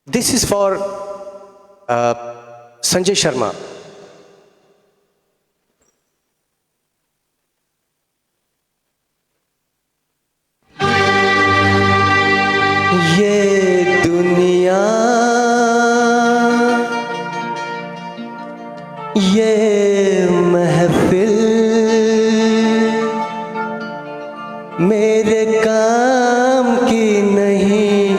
This is for Sanjay Sharma. ये दुनिया, ये महफिल मेरे काम की नहीं,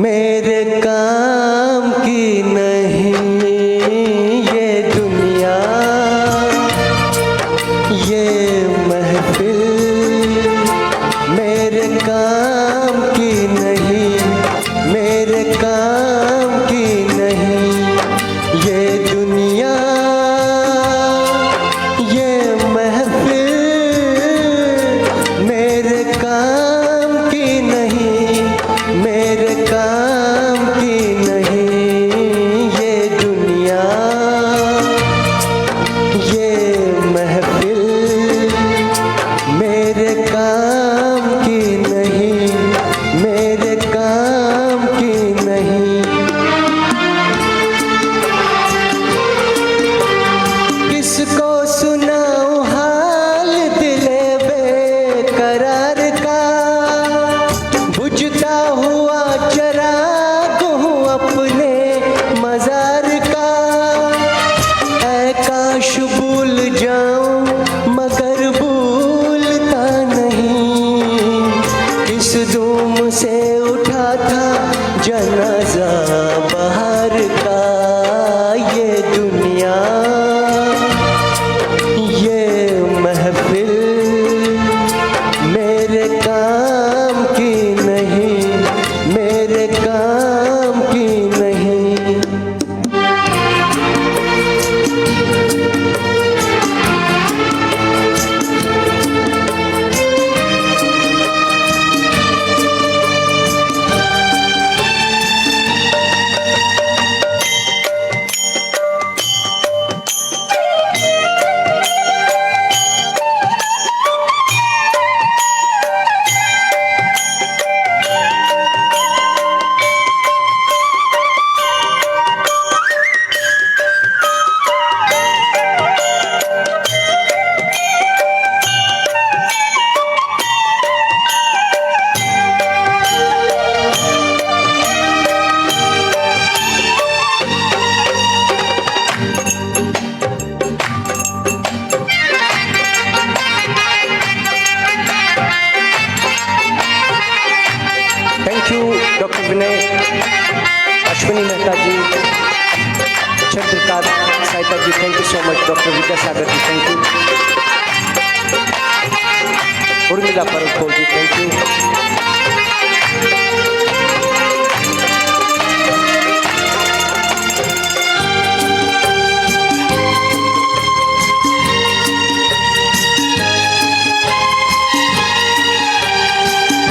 मेरे काम की नहीं। ये दुनिया, ये महफिल मेरे काम की नहीं, मेरे काम की नहीं। ये दुनिया Mehta ji, Chandrakant Sahita ji, thank you so much. Doctor Vidyasagar ji, thank you. Urmila Parkhol ji, thank you.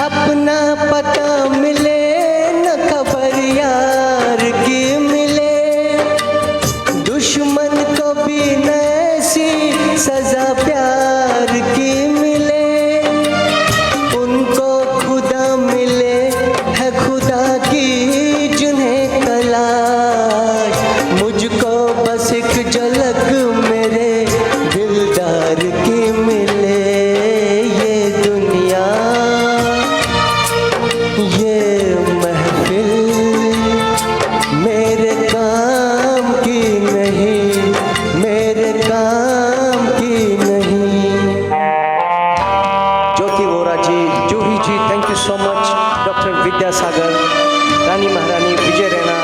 अपना पता मिले न खबर यार की मिले, दुश्मन को भी न ऐसी सजा प्यार की मिले, उनको खुदा मिले है खुदा की जिन्हें तलाश, मुझको बस एक झलक मेरे दिलदार की मिले। ये दुनिया ये महफिल मेरे काम की नहीं, मेरे काम की नहीं। Jyoti Vora ji, Juhi ji, thank you so much. Doctor Vidyasagar, Rani Maharani, Vijay Raina,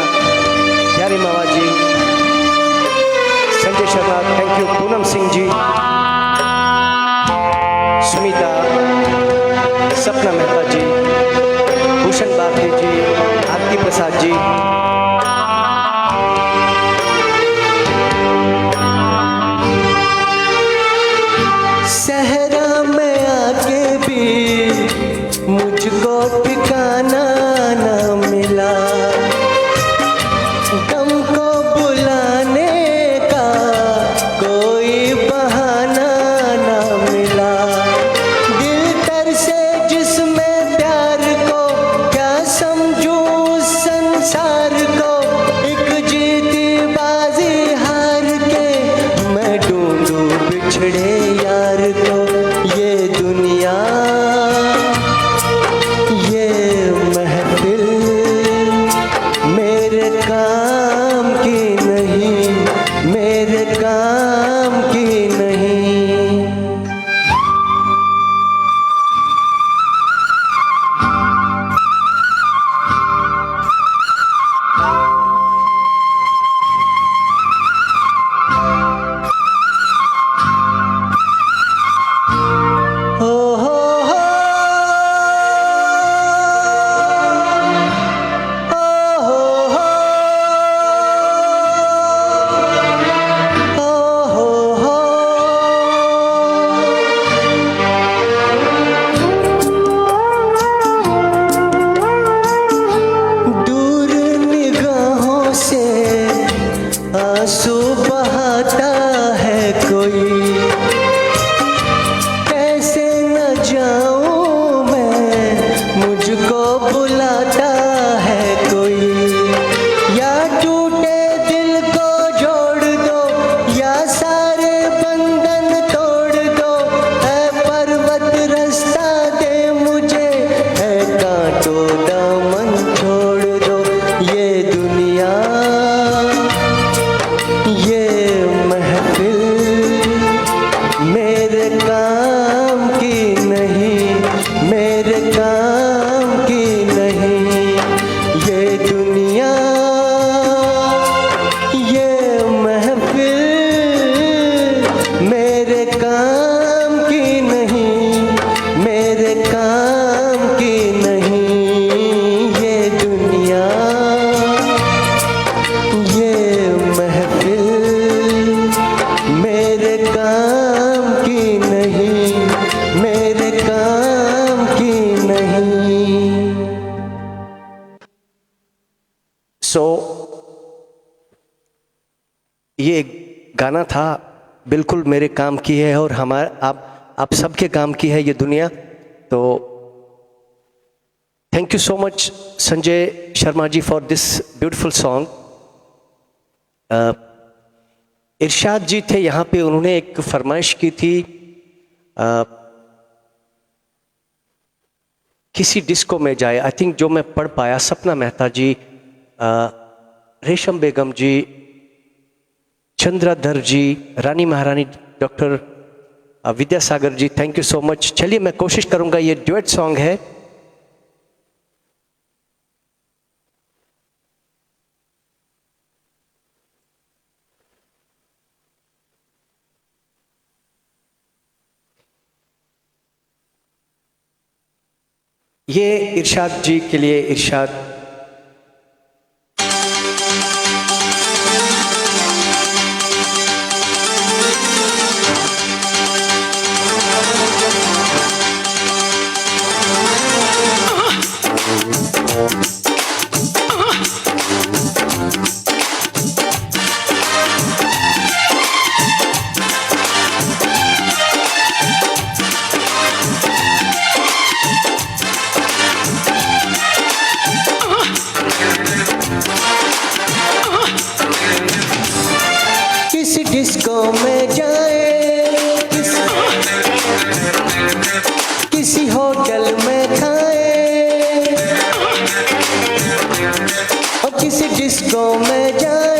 प्यारी मावा जी, संजय शर्मा, थैंक यू। पूनम सिंह जी, सुनीता, सपना मेहता जी, भूषण भारती जी, आरती प्रसाद जी, सहरा में आके भी मुझको ठिकाना न मिला, गम को बुलाने का कोई बहाना न मिला, दिल तर से जिसमें प्यार को क्या समझूं उस संसार को, एक जीती बाजी हार के मैं ढूंढूं बिछड़े यार को। ये दुनिया ये महफिल मेरे काम की नहीं, मेरे काम की नहीं। हो हो हो हो हो हो दूर निगाहों से आंसू बहाता है कोई, कैसे न जाऊं मैं मुझको बुलाता है कोई, या टूटे दिल को जोड़ दो या सारे बंधन तोड़ दो, है पर्वत रास्ता दे मुझे, है कांटों दामन छोड़ दो। ये दुनिया ये महफिल मेरे काम की नहीं, मेरे काम की नहीं। ये दुनिया ये महफिल मेरे काम की नहीं, मेरे काम की नहीं। ये दुनिया ये महफिल मेरे काम की नहीं, मेरे काम की नहीं। ये एक गाना था, बिल्कुल मेरे काम की है और हमारा आप सबके काम की है ये दुनिया। तो thank you so much Sanjay Sharma ji for this beautiful song. Irshad ji थे यहाँ पे, उन्होंने एक फरमाइश की थी किसी डिस्को में जाए, आई थिंक जो मैं पढ़ पाया, सपना मेहता जी, रेशम बेगम जी, चंद्राधर ji, Rani Maharani, doctor Vidyasagar ji, thank you so much. चलिए मैं कोशिश करूंगा, ये ड्यूएट सॉन्ग है। ये इरशाद जी के लिए इरशाद। किसी डिस्को में जाए, किसी होटल में खाए, और किसी डिस्को में जाए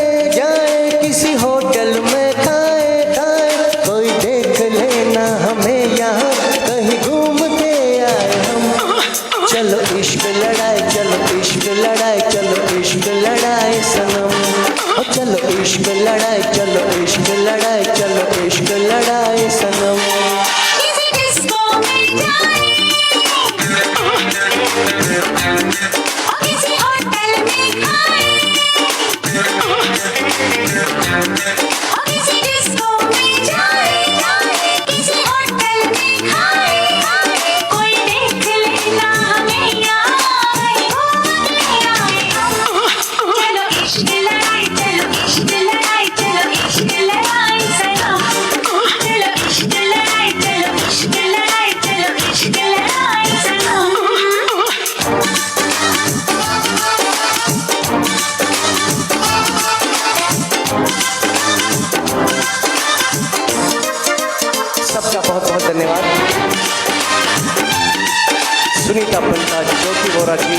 किसी होटल में खाए, कोई देख लेना हमें यहाँ कहीं घूम के आए हम। चलो इश्क लड़ाए, चलो इश्क लड़ाए, चलो इश्क लड़ाए सनम। चलो इश्क लड़ाए, चलो इश्क लड़ाए, चलो इश्क लड़ाए सनम। किसी डिस्को में जाए, और किसी होटल में खाए, और किसी डिस्को में जाए, किसी होटल में खाए, कोई देख लेना हमें यहाँ कहीं घूम के आए हम। चलो इश्क लड़ाए, चलो इश्क लड़ाए, चलो इश्क लड़ाए सनम। चलो इश्क लड़ाए, चलो इश्क लड़ाए, चलो इश्क लड़ाए सनम। सबका बहुत बहुत धन्यवाद। सुनीता पंता, ज्योति वोरा जी,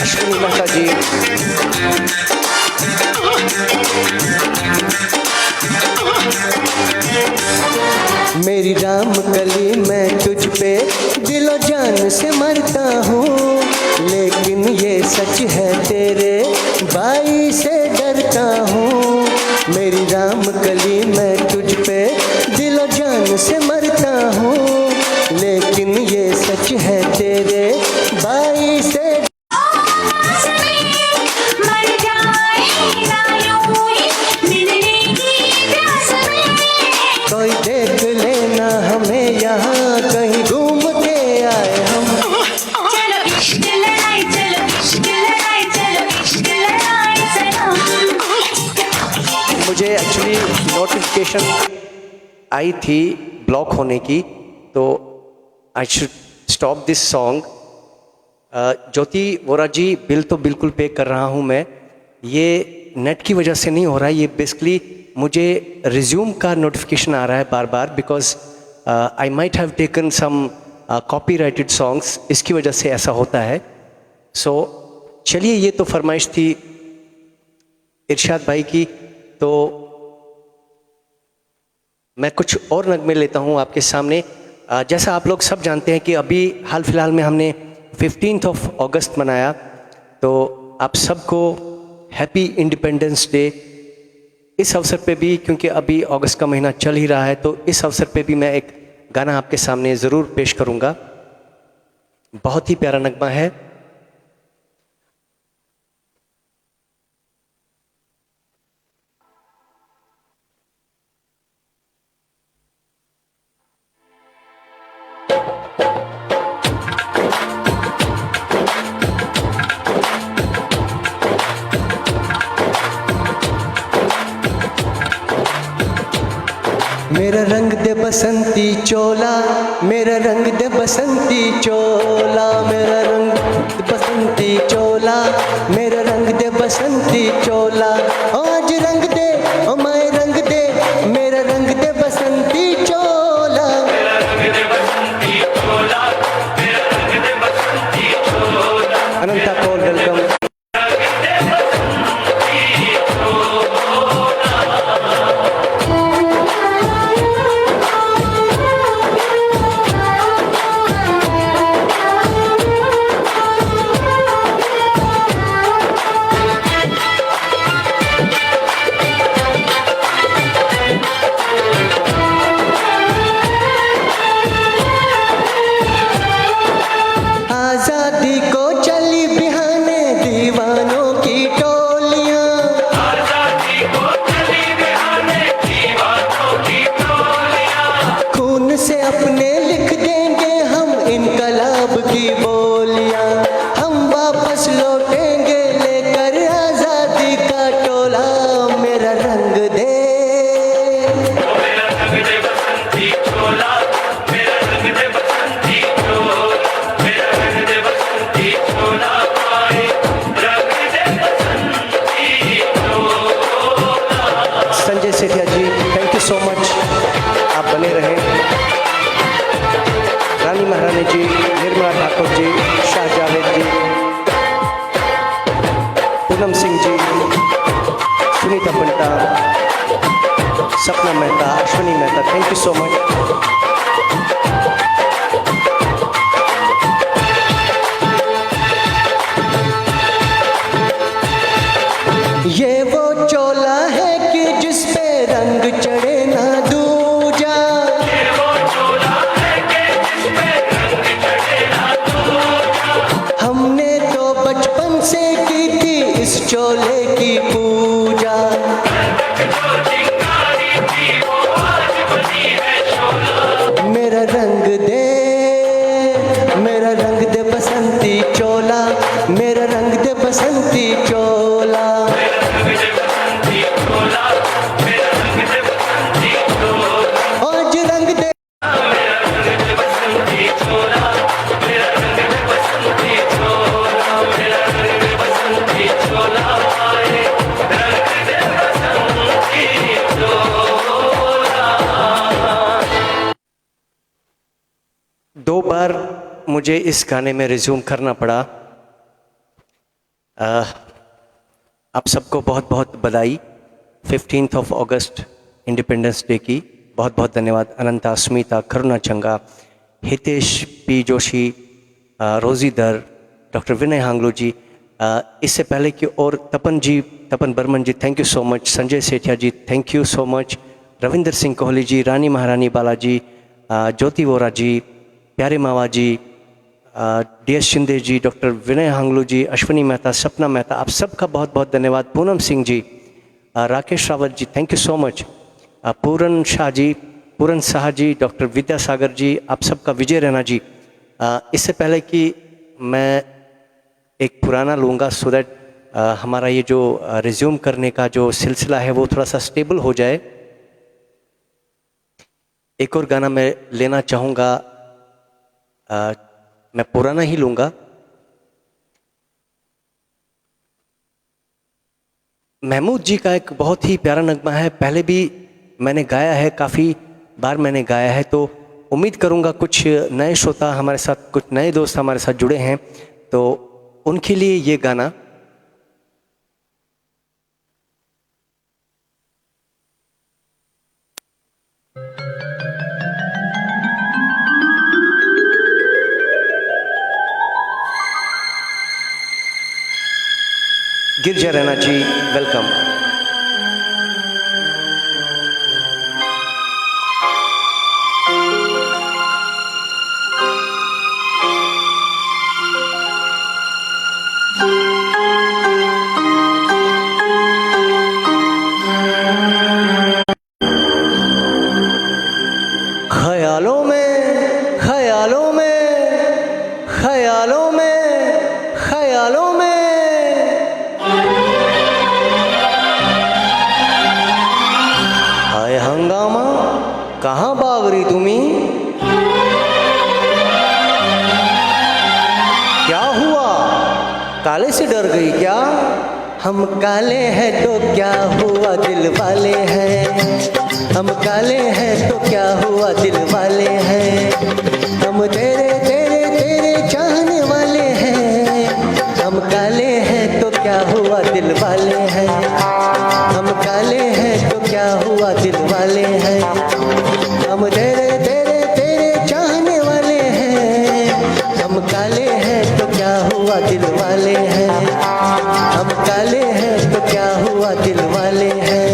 अश्विनी मेहता जी, मेरी राम कली मैं तुझ पे दिलो जान से मरता हूँ, लेकिन ये सच है तेरे भाई से डरता हूँ। मेरी राम कली मैं तुझ पे दिलो जान से मरता हूँ, लेकिन ये सच है तेरे भाई से। मर जाए ना यूं ही मिलने की प्यास में, कोई देख लेना हमें यहाँ कहीं घूम के आए हम। चलो इश्क लड़ाए, चलो इश्क लड़ाए, चलो इश्क लड़ाए सनम। मुझे एक्चुअली नोटिफिकेशन आई थी ब्लॉक होने की, तो I should stop this song. Jyoti Vora ji, बिल तो बिल्कुल पे कर रहा हूँ मैं, ये नेट की वजह से नहीं हो रहा है, ये बेसिकली मुझे रिज्यूम का नोटिफिकेशन आ रहा है बार बार, because I might have taken some copyrighted songs, इसकी वजह से ऐसा होता है। सो चलिए, ये तो फरमाइश थी इरशाद भाई की, तो मैं कुछ और नगमे लेता हूँ आपके सामने। जैसा आप लोग सब जानते हैं कि अभी हाल फिलहाल में हमने 15 अगस्त मनाया, तो आप सबको हैप्पी इंडिपेंडेंस डे। इस अवसर पे भी, क्योंकि अभी अगस्त का महीना चल ही रहा है, तो इस अवसर पे भी मैं एक गाना आपके सामने ज़रूर पेश करूँगा। बहुत ही प्यारा नगमा है। मेरा रंग दे बसंती चोला, मेरा रंग दे बसंती चोला, मेरा रंग दे बसंती चोला, मेरा रंग दे बसंती चोला। आज रंग दे ओ मैं रंग दे, मेरा रंग दे बसंती चोला। अनंता कौल, वेलकम। ठाकुर जी, शाह जावेद जी, पूनम सिंह जी, सुनीता पंटा, सपना Mehta, Ashwini Mehta, thank you so much. ये वो चोला है कि जिस पे रंग चढ़े ना दूजा, हमने तो बचपन से की थी इस चोले की पूजा। मेरा रंग दे, मेरा रंग दे बसंती चोला, मेरा रंग दे बसंती चोला। आज रंग दे दो बार मुझे इस गाने में रिज्यूम करना पड़ा। आप सबको बहुत बहुत बधाई 15 अगस्त इंडिपेंडेंस डे की। बहुत बहुत धन्यवाद अनंता, स्मिता, करुणा चंगा, हितेश पी जोशी, रोजीधर, डॉक्टर विनय हांगलू जी, इससे पहले कि और Tapan ji, Tapan Barman ji, thank you so much. Sanjay Sethia ji, thank you so much. Ravinder Singh Kohli ji, Rani Maharani Balaji, Jyoti Vora ji, प्यारे मावा जी, DS शिंदे जी, डॉक्टर विनय हांगलू जी, अश्विनी मेहता, सपना मेहता, आप सबका बहुत बहुत धन्यवाद। Poonam Singh ji, Rakesh Rawat ji, thank you so much. Puran Shah ji, Puran Shah ji, doctor Vidyasagar जी, आप सबका, विजय रैना जी। इससे पहले कि मैं एक पुराना लूँगा सो दैट हमारा ये जो रिज्यूम करने का जो सिलसिला है वो थोड़ा सा स्टेबल हो जाए, एक और गाना मैं लेना चाहूँगा। मैं पुराना ही लूँगा। महमूद जी का एक बहुत ही प्यारा नगमा है, पहले भी मैंने गाया है, काफ़ी बार मैंने गाया है, तो उम्मीद करूँगा कुछ नए श्रोता हमारे साथ, कुछ नए दोस्त हमारे साथ जुड़े हैं, तो उनके लिए ये गाना। गिरजा रैना जी, वेलकम। ख्यालों में, ख्यालों में, ख्यालों में, ख्यालों में हंगामा, कहाँ भाग रही तुम्ही? क्या हुआ, काले से डर गई क्या? हम काले हैं तो क्या हुआ, दिल वाले हैं। हम काले हैं तो क्या हुआ, दिल वाले हैं। हम तेरे तेरे तेरे चाहने वाले हैं। हम काले हैं तो क्या हुआ, दिल वाले हैं। हम काले हैं तो क्या हुआ, दिल वाले हैं। हम तेरे तेरे तेरे चाहने वाले हैं। हम काले हैं तो क्या हुआ, दिल वाले हैं। हम काले हैं तो क्या हुआ, दिल वाले हैं।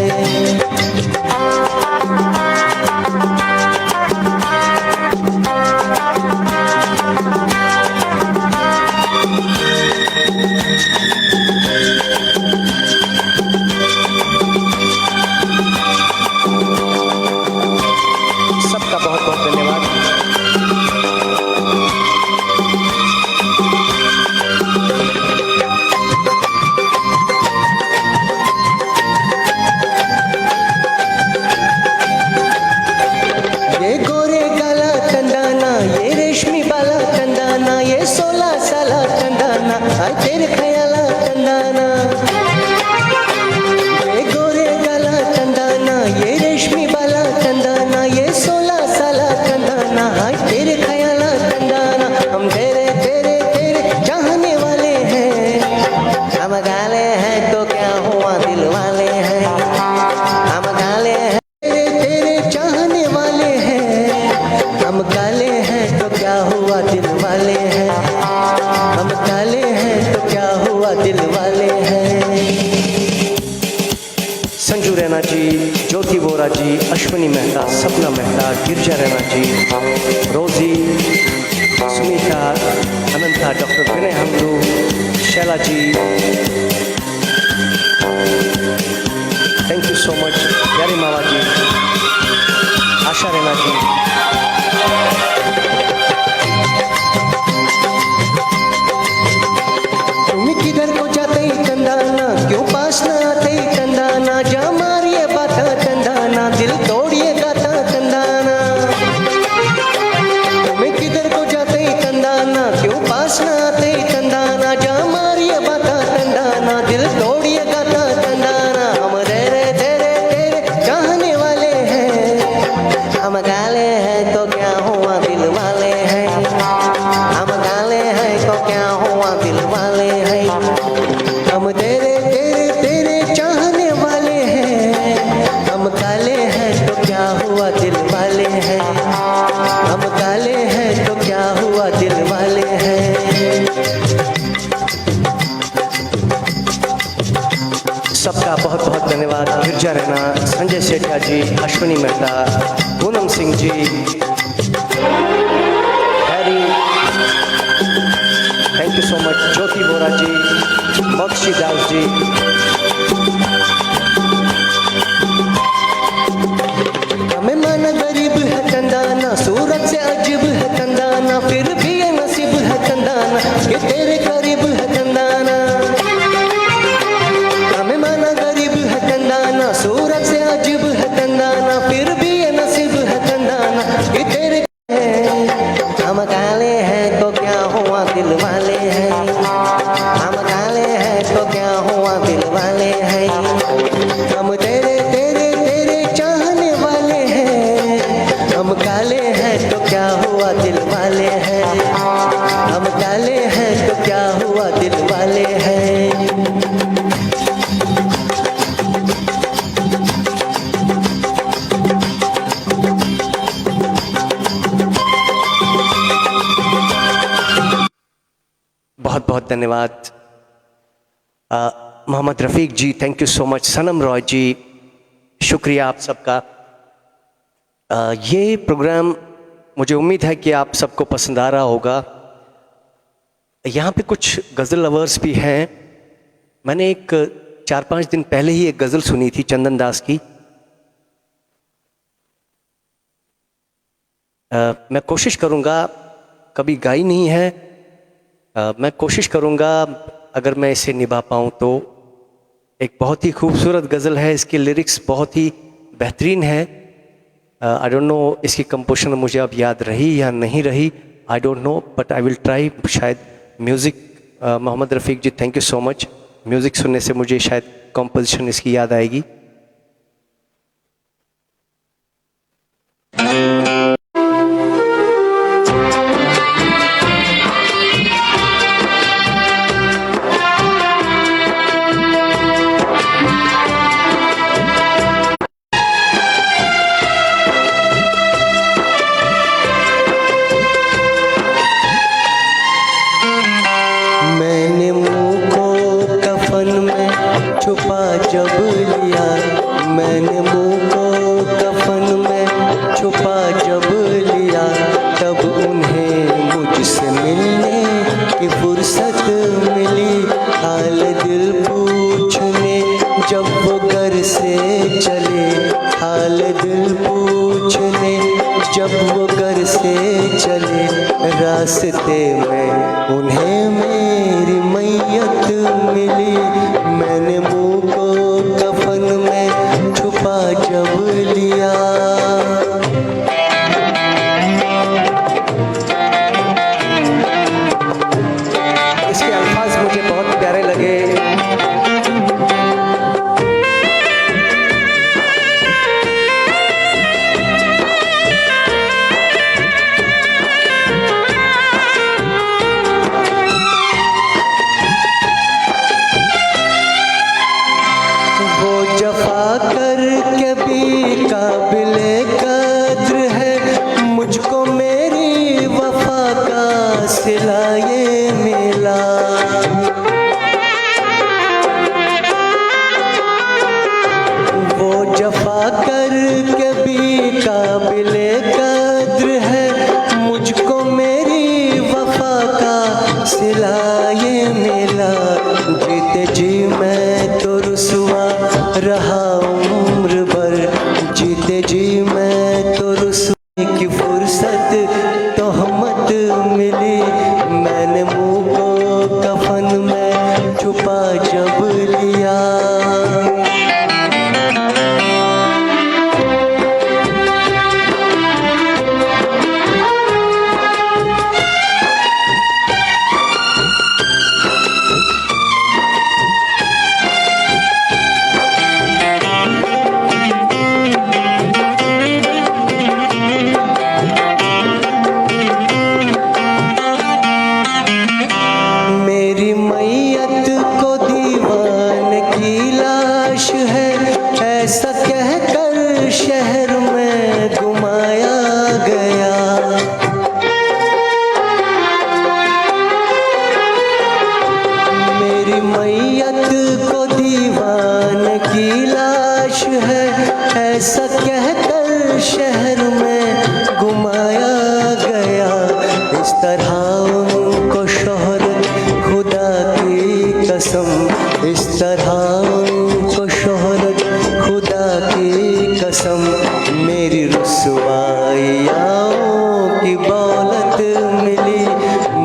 सबका बहुत बहुत धन्यवाद। ये गोरे काला चंदाना, ये रेशमी बाला चंदाना, ये 16 साला चंदाना, आए तेरे ख्याला चंदाना। ये गोरे काला चंदाना, ये रेशमी बाला चंदाना, ये 16 साला चंदाना, आए तेरे ख्याला चंदाना। हम तेरे तेरे हुआ दिल वाले हैं, हम काले हैं तो क्या हुआ दिल वाले हैं। संजू रैना जी, ज्योति बोरा जी, अश्विनी मेहता, सपना मेहता, गिरजा Raina ji, Rozy, Sunita, Ananta, doctor Vinay Hamlu, Shaila ji, thank you so much, प्यारी मावा जी, आशा रैना जी। तुम किधर को जाते ही कंदाना, क्यों पास न आते ही कंदाना, जा मारिए बाता कंदाना, दिल तोड़िए गाता कंदाना। तुम किधर को जाते ही कंदाना, क्यों पास न आते ही कंदाना, जा मारिए बाता कंदाना, दिल तोड़िए गाता कंदाना। हम तेरे तेरे तेरे चाहने वाले हैं, हम काले हैं तो क्या हुआ दिल वाले हैं, हम काले हैं तो क्या हुआ दिल वाले हैं। हम तेरे तेरे तेरे चाहने वाले हैं, हम काले हैं तो क्या हुआ दिल वाले हैं, हम काले हैं तो क्या हुआ दिल वाले हैं। सबका बहुत बहुत धन्यवाद। Girija Raina, Sanjay Sethia ji, Ashwini Mehta, Poonam Singh ji, Harry, thank you so much, Jyoti Bora ji, Bakshi Das ji. हमें माना गरीब है कंदाना, सूरत से अजीब है कंदाना, फिर भी ये नसीब है कंदाना कि तेरे करीब है कंदाना। हमें माना गरीब है कंदाना, सूरत से अजीब है कंदाना, फिर भी ये नसीब है कंदाना कि तेरे हम काले हैं तो क्या हुआ दिल वाले हैं, हम काले हैं तो क्या हुआ दिल वाले हैं। हम तेरे तेरे तेरे चाहने वाले हैं, हम काले हैं तो क्या हुआ दिल वाले हैं, हम काले हैं तो क्या हुआ दिल वाले हैं। बहुत बहुत धन्यवाद। Mohammad Rafiq ji, thank you so much. Sanam Roy जी, शुक्रिया आप सबका। ये प्रोग्राम मुझे उम्मीद है कि आप सबको पसंद आ रहा होगा। यहाँ पे कुछ गज़ल लवर्स भी हैं। मैंने एक 4-5 दिन पहले ही एक गज़ल सुनी थी चंदन दास की। मैं कोशिश करूँगा, कभी गाई नहीं है, मैं कोशिश करूँगा अगर मैं इसे निभा पाऊँ तो। एक बहुत ही खूबसूरत गज़ल है, इसकी लिरिक्स बहुत ही बेहतरीन है। आई डोंट नो इसकी कंपोजिशन मुझे अब याद रही या नहीं रही, I don't know, but I will try. शायद music, Mohammad Rafiq ji thank you so much. Music सुनने से मुझे शायद कंपोजिशन इसकी याद आएगी। मैंने मुँह को कफन में छुपा जब लिया, मैंने मुँह को कफन में छुपा जब लिया, तब उन्हें मुझसे मिलने की फुर्सत मिली। हाल दिल पूछने जब वो घर से चले, हाल दिल पूछने जब वो घर से चले, रास्ते में उन्हें मेरी मैयत मिली। मैंने मुँह को कफन में छुपा जब लिया। इसके अल्फाज मुझे बहुत प्यारे लगे। सिला ये मेला। वो जफा करके भी काबिले कद्र है, मुझको मेरी वफा का सिला ये मेला। जीते जी मैं तो रुसवा रहा उम्र भर, जीते जी मैं तो रुसवा की फुर्सत तोहमत मिली। मैंने मुंह को कफन में छुपा जब लिया। मेरी मैयत को दीवान की लाश है, ऐसा कहकर शहर में घुमाया गया। मेरी मैयत को दीवान की लाश है, ऐसा कहकर शहर में घुमाया गया। इस तरह उनको शोहरत खुदा की कसम, इस तरह उनको शोहरत खुदा की कसम। मेरी रुसवाइयों की दौलत मिली,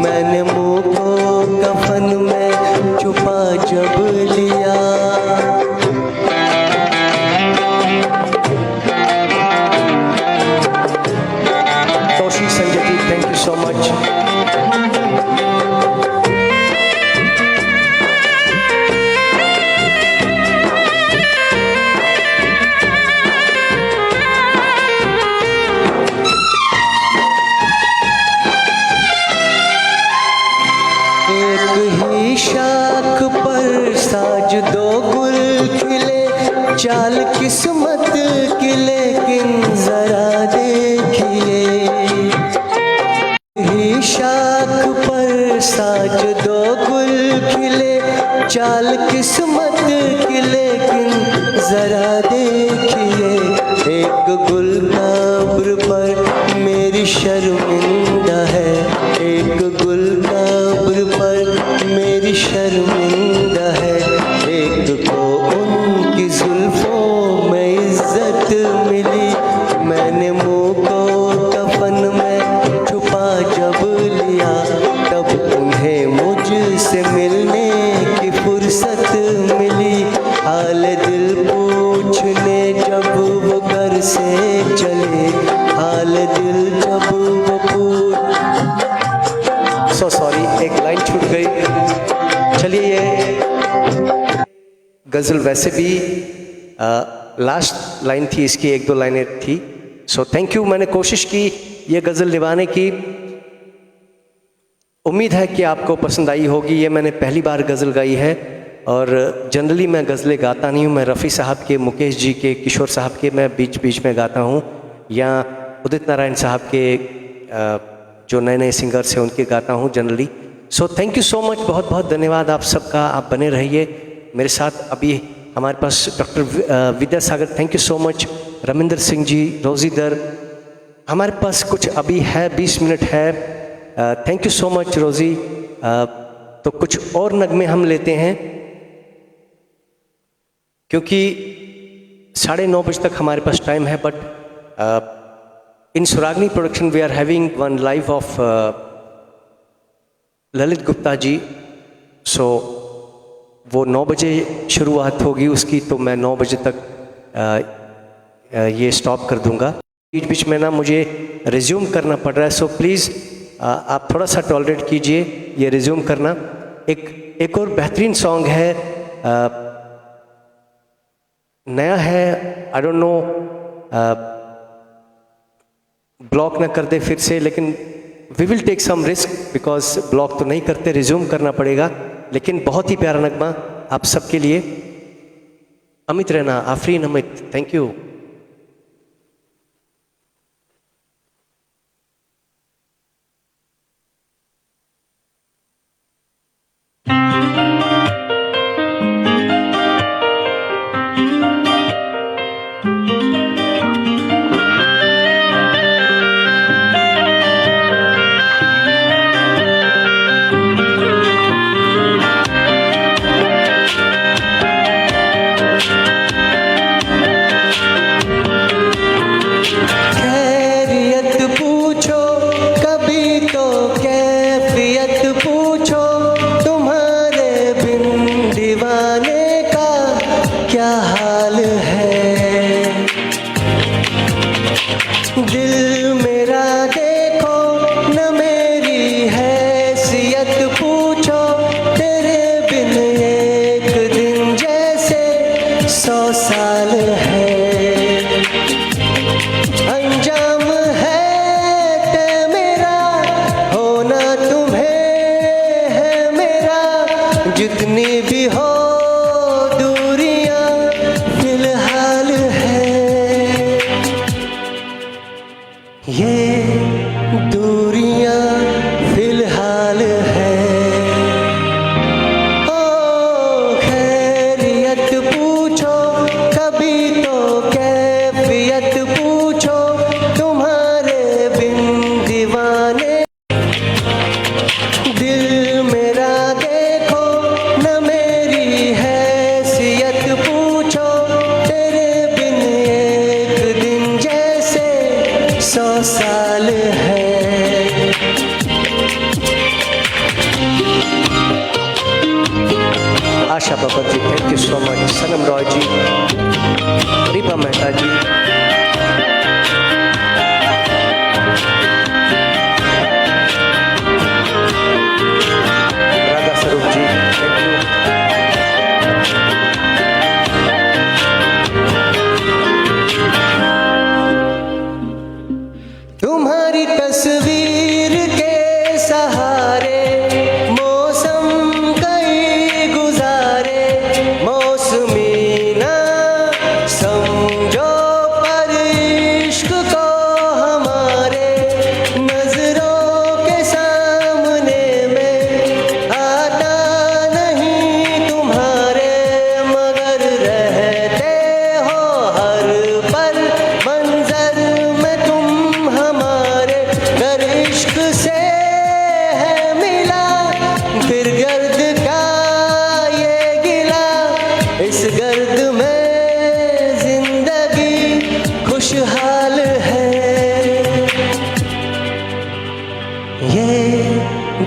मैंने मुंह को कफन में छुपा जब लिया। Toshi Sanjay ji, thank you so much. एक ही शाख पर साज दो गुल खिले, चाल किस्मत की लेकिन जरा देखिए। ही शाख पर साज दो गुल खिले, चाल किस्मत की लेकिन जरा देखिए। एक गुल कब्र पर मेरी शर्मिंदा है, एक गुल कब्र पर मेरी शर्मिंदा है। एक को उनकी जुल्फों में इज्जत मिली, मैंने मुंह को कफन में छुपा जब लिया। तब उन्हें मुझसे मिलने की फुर्सत मिली, हाल दिल पूछने जब वो घर से चले। हाल दिल जब वो सो सॉरी, एक लाइन छूट गई। चलिए, ये गज़ल वैसे भी लास्ट लाइन थी, इसकी एक दो लाइनें थी। सो थैंक यू। मैंने कोशिश की ये गज़ल निभाने की, उम्मीद है कि आपको पसंद आई होगी। ये मैंने पहली बार गज़ल गाई है और जनरली मैं गज़लें गाता नहीं हूँ। मैं रफ़ी साहब के, मुकेश जी के, किशोर साहब के मैं बीच बीच में गाता हूँ, या उदित नारायण साहब के जो नए नए सिंगर्स हैं उनके गाता हूँ generally. So thank you so much, बहुत बहुत धन्यवाद आप सबका। आप बने रहिए मेरे साथ। अभी हमारे पास doctor Vidyasagar, thank you so much. Raminder Singh ji, Rozidar, हमारे पास कुछ अभी है 20 मिनट है। थैंक यू सो मच रोज़ी। तो कुछ और नगमे हम लेते हैं, क्योंकि 9:30 बजे तक हमारे पास टाइम है। But in Suragni production we are having one live of Lalit Gupta ji. So वो 9 बजे शुरुआत होगी उसकी, तो मैं 9 बजे तक ये स्टॉप कर दूंगा। बीच बीच में ना मुझे रिज्यूम करना पड़ रहा है, सो प्लीज़ आप थोड़ा सा टॉलरेट कीजिए ये रिज्यूम करना। एक और बेहतरीन सॉन्ग है, नया है, आई डोंट नो ब्लॉक ना कर दे फिर से, लेकिन we will take some risk, because block तो नहीं करते, रिज्यूम करना पड़ेगा। लेकिन बहुत ही प्यारा नगमा आप सबके लिए। Amit Raina, Afreen Amit, thank you. Asha Bhagat ji, thank you so much. Sanam Roy ji, Ripa Mehta ji, Radha Swaroop ji, thank you. तुम्हारी तस्वीर के सहारे मौसम कई गुजारे, मौसमी ना समझो पर इश्क को हमारे, नजरों के सामने में आता नहीं तुम्हारे, मगर रहते हो हर पल मंजर में तुम हमारे। कर इश्क से है मिला फिर गर्द का ये गिला, इस गर्द में जिंदगी खुशहाल है। ये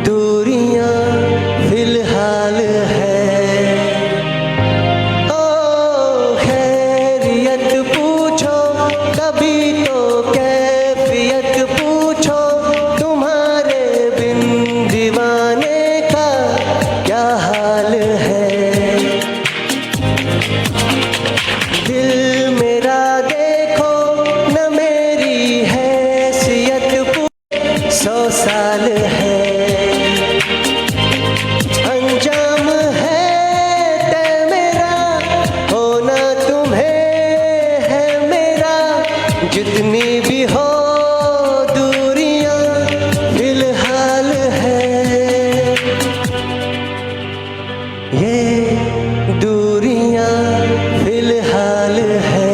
दूरियां फिलहाल है। ओ खैरियत पूछो कभी तो कैफियत पूछो, तुम्हारे बिन दीवाने का क्या हाल है। दिल मेरा देखो न मेरी हैसियत 100 साल है। अंजाम है तय मेरा, होना तुम्हें है मेरा, जितनी भी हो दूरियां फिलहाल है। ये दूरियां फिलहाल है।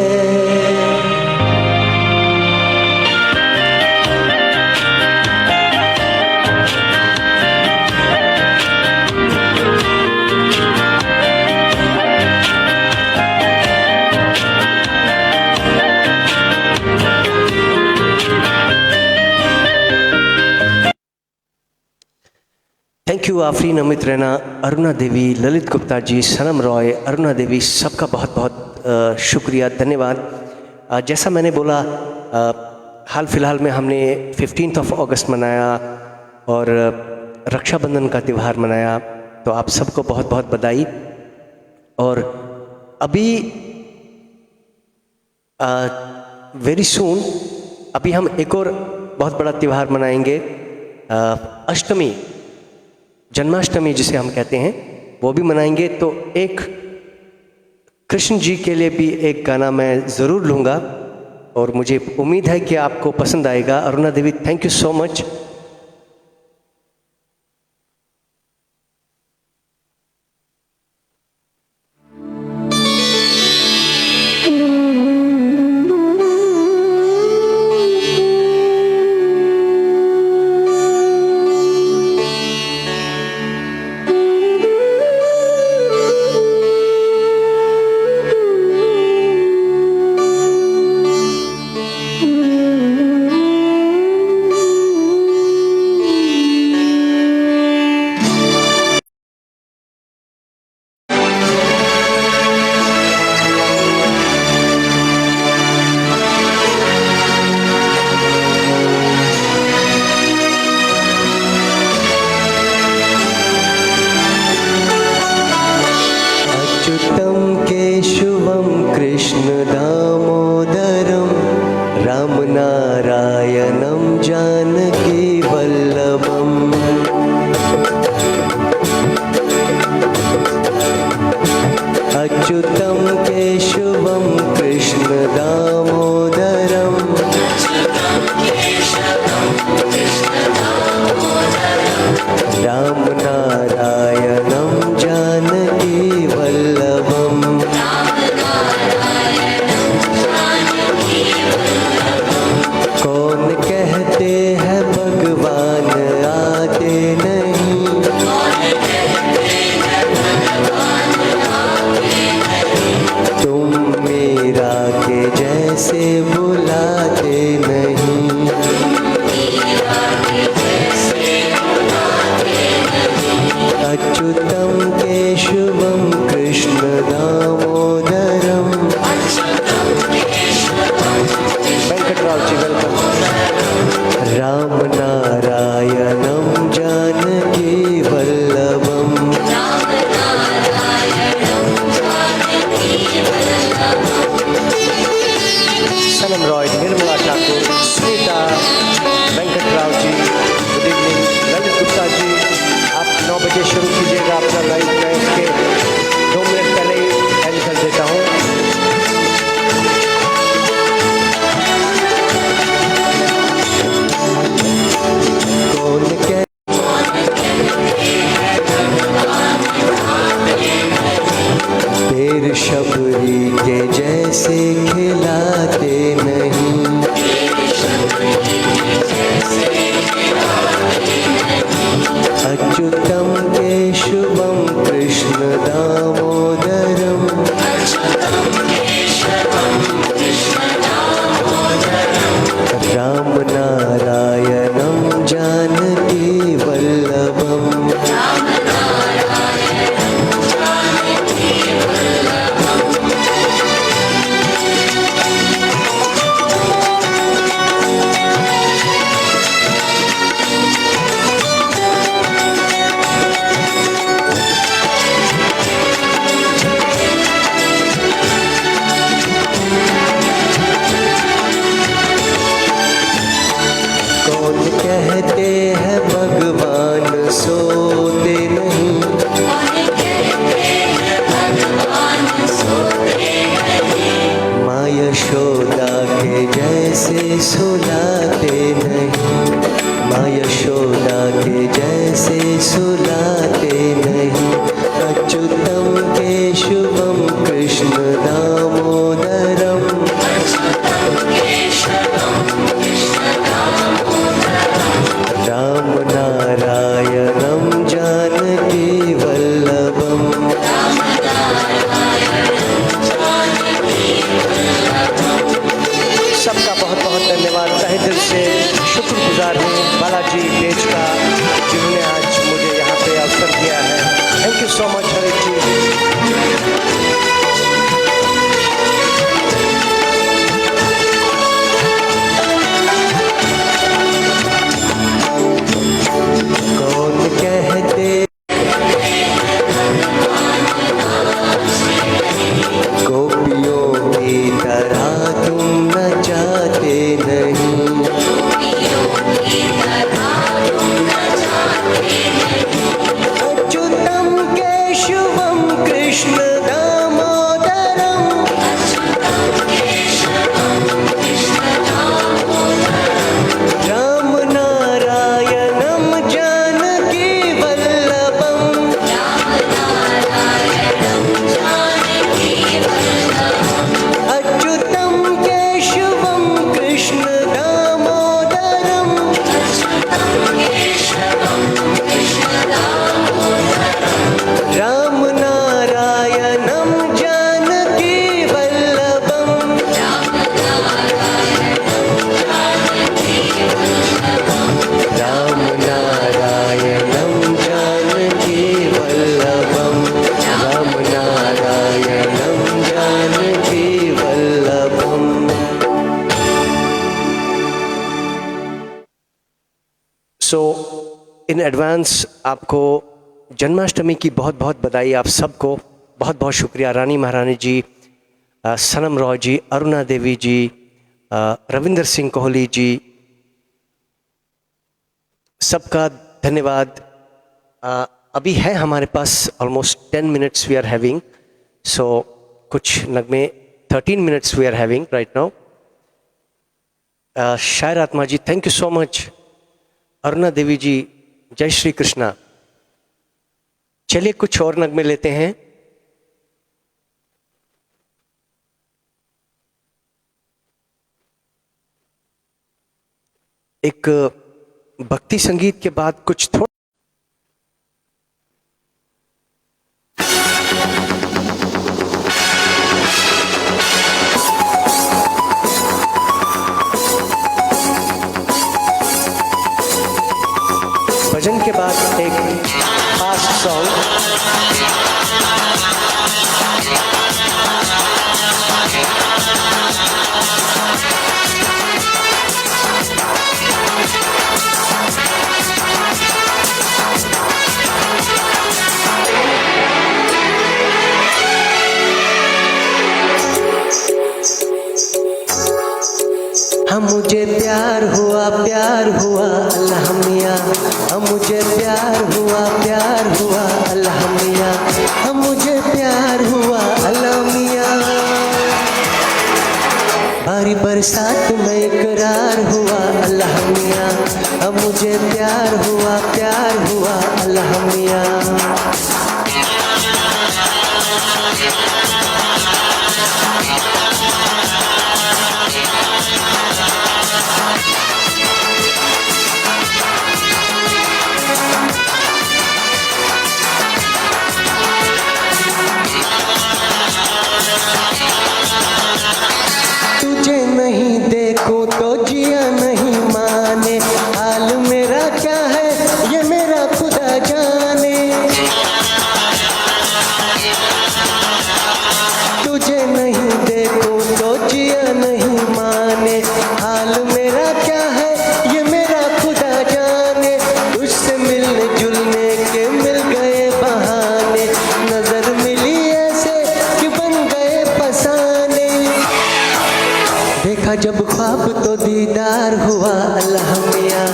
थैंक यू आफरीन, अमित रैना, अरुणा देवी, ललित गुप्ता जी, सनम रॉय, अरुणा देवी, सबका बहुत बहुत शुक्रिया, धन्यवाद। जैसा मैंने बोला, हाल फिलहाल में हमने 15 अगस्त मनाया और रक्षाबंधन का त्यौहार मनाया, तो आप सबको बहुत बहुत बधाई। और अभी वेरी सून अभी हम एक और बहुत बड़ा त्यौहार मनाएंगे, अष्टमी, जन्माष्टमी जिसे हम कहते हैं, वो भी मनाएंगे। तो एक कृष्ण जी के लिए भी एक गाना मैं ज़रूर लूँगा और मुझे उम्मीद है कि आपको पसंद आएगा। अरुणा देवी, थैंक यू सो मच। बजे शुरू कीजिएगा अपना लाइव। मैं उसके 2 मिनट पहले ही एंड कर देता हूँ। कौन कह पेड़ शबरी के जैसे खिलाते नहीं, अच्युतम केशवम कृष्ण दामोदरम, राम नारायणम जानकी वल्लभम। कौन कहते हैं भगवान सोते नहीं, माँ यशोदा के जैसे सुलाते नहीं, माँ यशोदा के जैसे सुलाते नहीं, अच्युतम केशवम कृष्ण दामोदरम, राम नारायणम जानकी वल्लभम। सबका बहुत बहुत धन्यवाद। तहे दिल से शुक्रगुजार हूँ बालाजी पेज का, जिन्होंने आज मुझे यहाँ पे अवसर दिया है। Thank you so much Harish ji. कौन कहते गोपियों की तरह तुम नचाते नहीं, Achyutam Keshavam Krishna Damodaram, Ram Narayanam Janaki Vallabham, Achyutam Keshavam Krishna Damodaram, Ram Narayanam Janaki Vallabham, Ram Narayanam Janaki Vallabham, Ram Narayanam Janaki Vallabham. So in advance आपको जन्माष्टमी की बहुत बहुत बधाई। आप सबको बहुत बहुत शुक्रिया। रानी महारानी जी, सनम रॉय जी, अरुणा देवी जी, रविंदर सिंह कोहली जी, सबका धन्यवाद। अभी है हमारे पास almost 10 minutes we are having, so कुछ नगमे 13 minutes we are having right now. शायर Atma ji, thank you so much. Aruna Devi ji, जय श्री कृष्णा। चलिए कुछ और नगमे लेते हैं। एक भक्ति संगीत के बाद कुछ थोड़ा भजन के बाद एक फास्ट सॉन्ग। हम मुझे प्यार हुआ अल्लाह मियाँ, हम मुझे प्यार हुआ अल्लाह मियाँ, हम मुझे प्यार हुआ अल्लाह मियाँ। भारी बरसात में इकरार हुआ अल्लाह मियाँ, अब मुझे प्यार हुआ अल्लाह मियाँ। तुझे नहीं देखूं तो जिया नहीं माने, हाल मेरा क्या है ये मेरा खुदा जाने। तुझे नहीं देखूं तो जिया नहीं माने, हाल मेरा क्या है ये मेरा खुदा जाने। तुझसे मिलने जुलने के मिल गए बहाने, नजर मिली ऐसे कि बन गए फसाने। देखा जब ख्वाब तो दीदार हुआ अल्लाह मियाँ,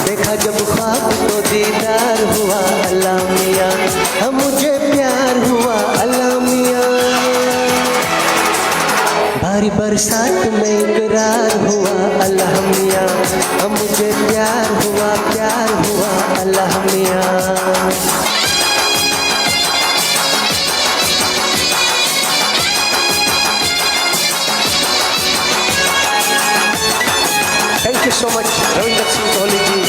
देखा जब ख्वाब तो दीदार हुआ अल्लाह मियाँ, हम मुझे प्यार हुआ अल्लाह मियाँ। भारी बरसात में इकरार हुआ अल्लाह मियाँ, हम मुझे प्यार हुआ अल्लाह मियाँ। Thank you so much, Ravinder Singh Kohli ji.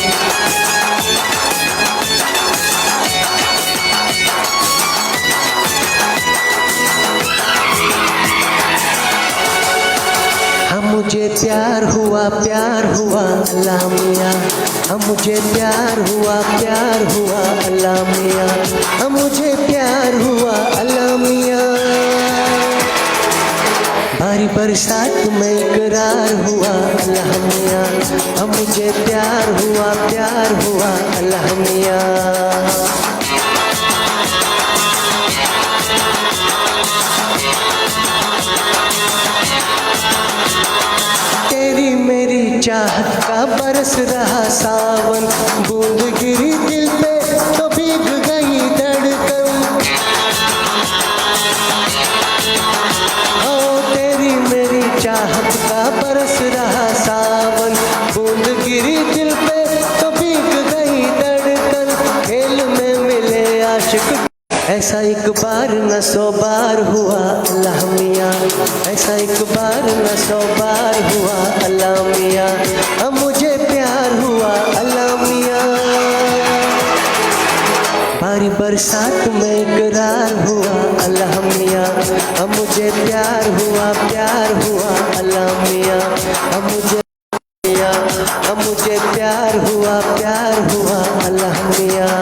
हम मुझे प्यार हुआ अल्लाह मियाँ, हम मुझे प्यार हुआ अल्लाह मियाँ, हम मुझे प्यार हुआ अल्लाह मियाँ। भारी बरसात में इकरार हुआ अल्लाह मियाँ, हम मुझे प्यार हुआ अल्लाह मियाँ। तेरी मेरी चाहत का बरस रहा सावन, बूंद गिरी दिल पे तो भीग गई धड़कन। तेरी मेरी चाहत का बरस रहा सावन, बूंद गिरी दिल पे तो भीग गई धड़कन। खेल में मिले आशिक ऐसा एक बार न सौ बार हुआ अल्लाह मियाँ, ऐसा एक बार न सौ बार हुआ अल्लाह मियाँ, अब मुझे प्यार हुआ अल्लाह मियाँ। भारी बरसात में इकरार हुआ अल्लाह मियाँ, अब मुझे प्यार हुआ अल्लाह मियाँ, अब मुझे मियाँ, अब मुझे प्यार हुआ अल्लाह मियाँ।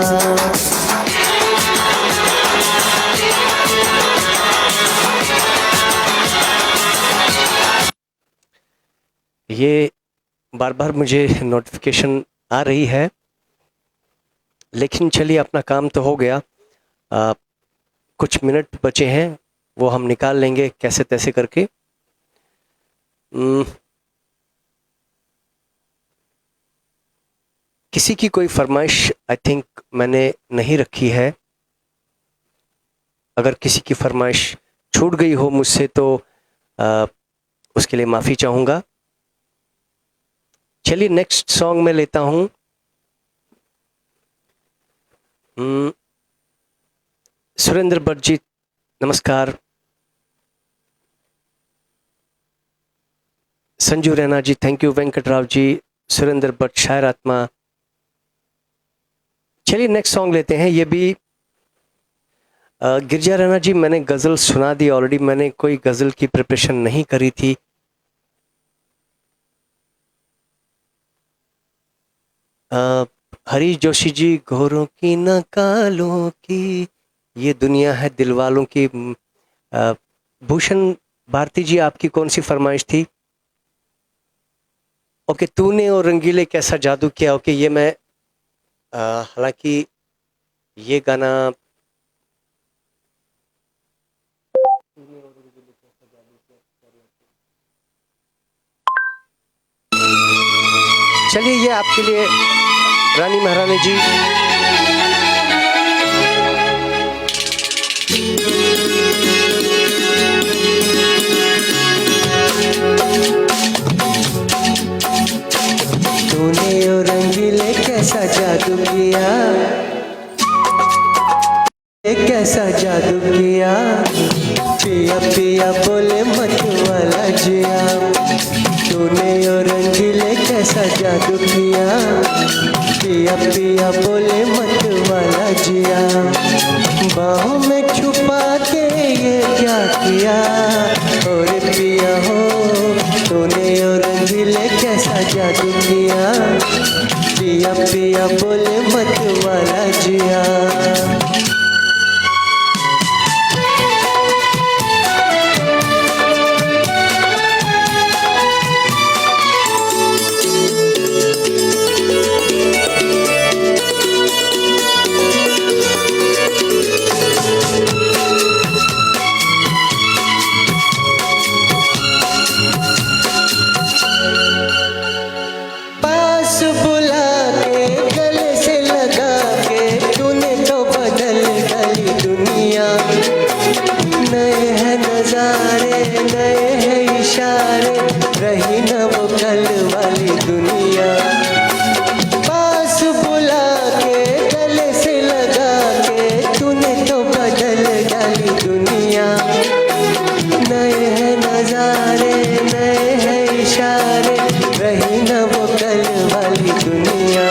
ये बार बार मुझे नोटिफिकेशन आ रही है, लेकिन चलिए अपना काम तो हो गया। कुछ मिनट बचे हैं वो हम निकाल लेंगे कैसे तैसे करके। किसी की कोई फरमाइश आई थिंक मैंने नहीं रखी है। अगर किसी की फरमाइश छूट गई हो मुझसे तो उसके लिए माफ़ी चाहूँगा। चलिए नेक्स्ट सॉन्ग में लेता हूँ। सुरेंद्र भट्ट जी नमस्कार। संजू रैना जी थैंक यू। वेंकट राव जी, सुरेंद्र भट्ट शायर आत्मा। चलिए नेक्स्ट सॉन्ग लेते हैं। ये भी गिरजा रैना जी मैंने गज़ल सुना दी ऑलरेडी, मैंने कोई गज़ल की प्रिपरेशन नहीं करी थी। हरीश जोशी जी, घोरों की न कालों की ये दुनिया है दिल वालों की। भूषण भारती जी आपकी कौन सी फरमाइश थी? ओके, तूने और रंगीले कैसा जादू किया। ओके, ये मैं हालांकि ये गाना चलिए ये आपके लिए रानी महारानी जी। तूने ओ रंगीले कैसा जादू किया, कैसा जादू किया, पिया पिया बोले मत वाला जिया। तूने ओ रंगीले कैसा जादू किया, पिया पिया बोले मत वाला जिया। बाहों में छुपा के ये क्या किया, और पिया हो तूने ओ रंगीले कैसा जादू किया, पिया पिया बोले मत वाला जिया। रही न वो कल वाली दुनिया, पास बुला के गले से लगा के तूने तो बदल डाली दुनिया। नए हैं नजारे नए हैं इशारे, रही न वो कल वाली दुनिया।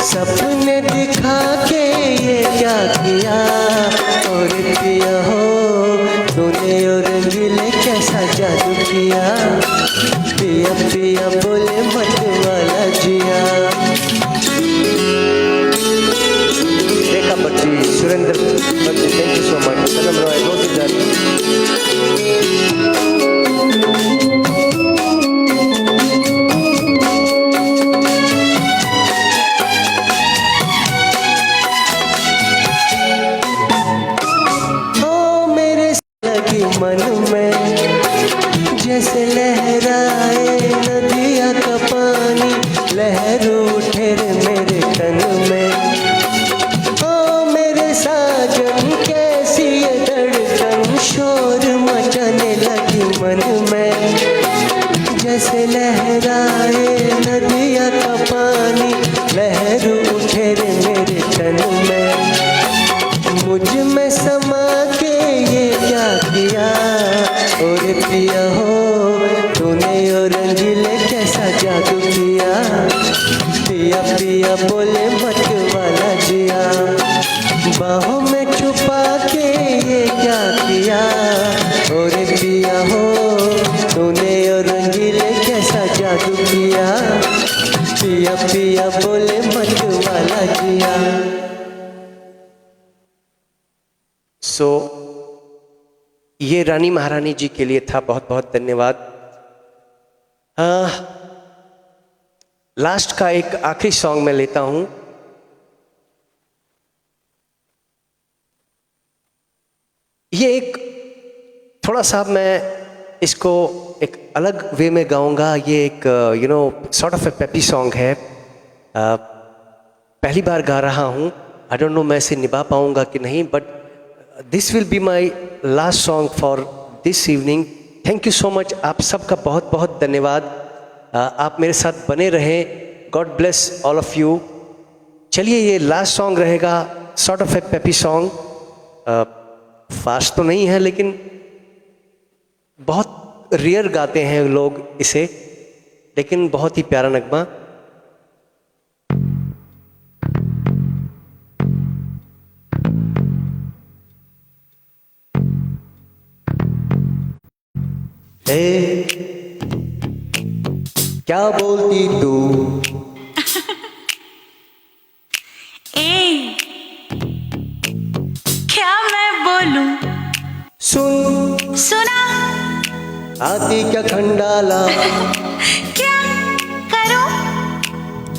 सपने दिखा के ये क्या किया, और पिया हो तूने ओ रंगीले कैसा जादू किया, पिया पिया बोले मत वाला जिया। रेखा बच्ची, सुरेंद्र बच्ची, thank you so much. Sanam Roy, रोजी जानी। मन में जैसे लहराए नदिया का पानी, लहर उठे रे मेरे तन में। ओ मेरे साजन कैसी ये धड़कन, शोर मचाने लगी मन में। जैसे लहराए नदिया का पानी, लहर उठे रे मेरे तन में। मुझ में समा के ये क्या किया, और पिया हो तूने ओ रंगीले कैसा जादू किया, पिया पिया बोले मत वाला जिया। बाहों में छुपा के ये क्या किया, और पिया हो तूने ओ रंगीले कैसा जादू किया, पिया पिया बोले मत वाला जिया। सो ये रानी महारानी जी के लिए था, बहुत बहुत धन्यवाद। लास्ट का एक आखिरी सॉन्ग मैं लेता हूं। ये एक थोड़ा सा मैं इसको एक अलग वे में गाऊंगा। ये एक sort of A peppy song है। पहली बार गा रहा हूं, आई डोंट नो मैं इसे निभा पाऊंगा कि नहीं, but this will be my last song for this evening. Thank you so much. आप सबका बहुत बहुत धन्यवाद। आप मेरे साथ बने रहें। God bless all of you. चलिए, ये लास्ट सॉन्ग रहेगा, sort of A peppy song. Fast तो नहीं है, लेकिन बहुत रेयर गाते हैं लोग इसे, लेकिन बहुत ही प्यारा नगमा। क्या बोलती तू? क्या मैं बोलूं? सुन सुना? आती क्या खंडाला? क्या करूं?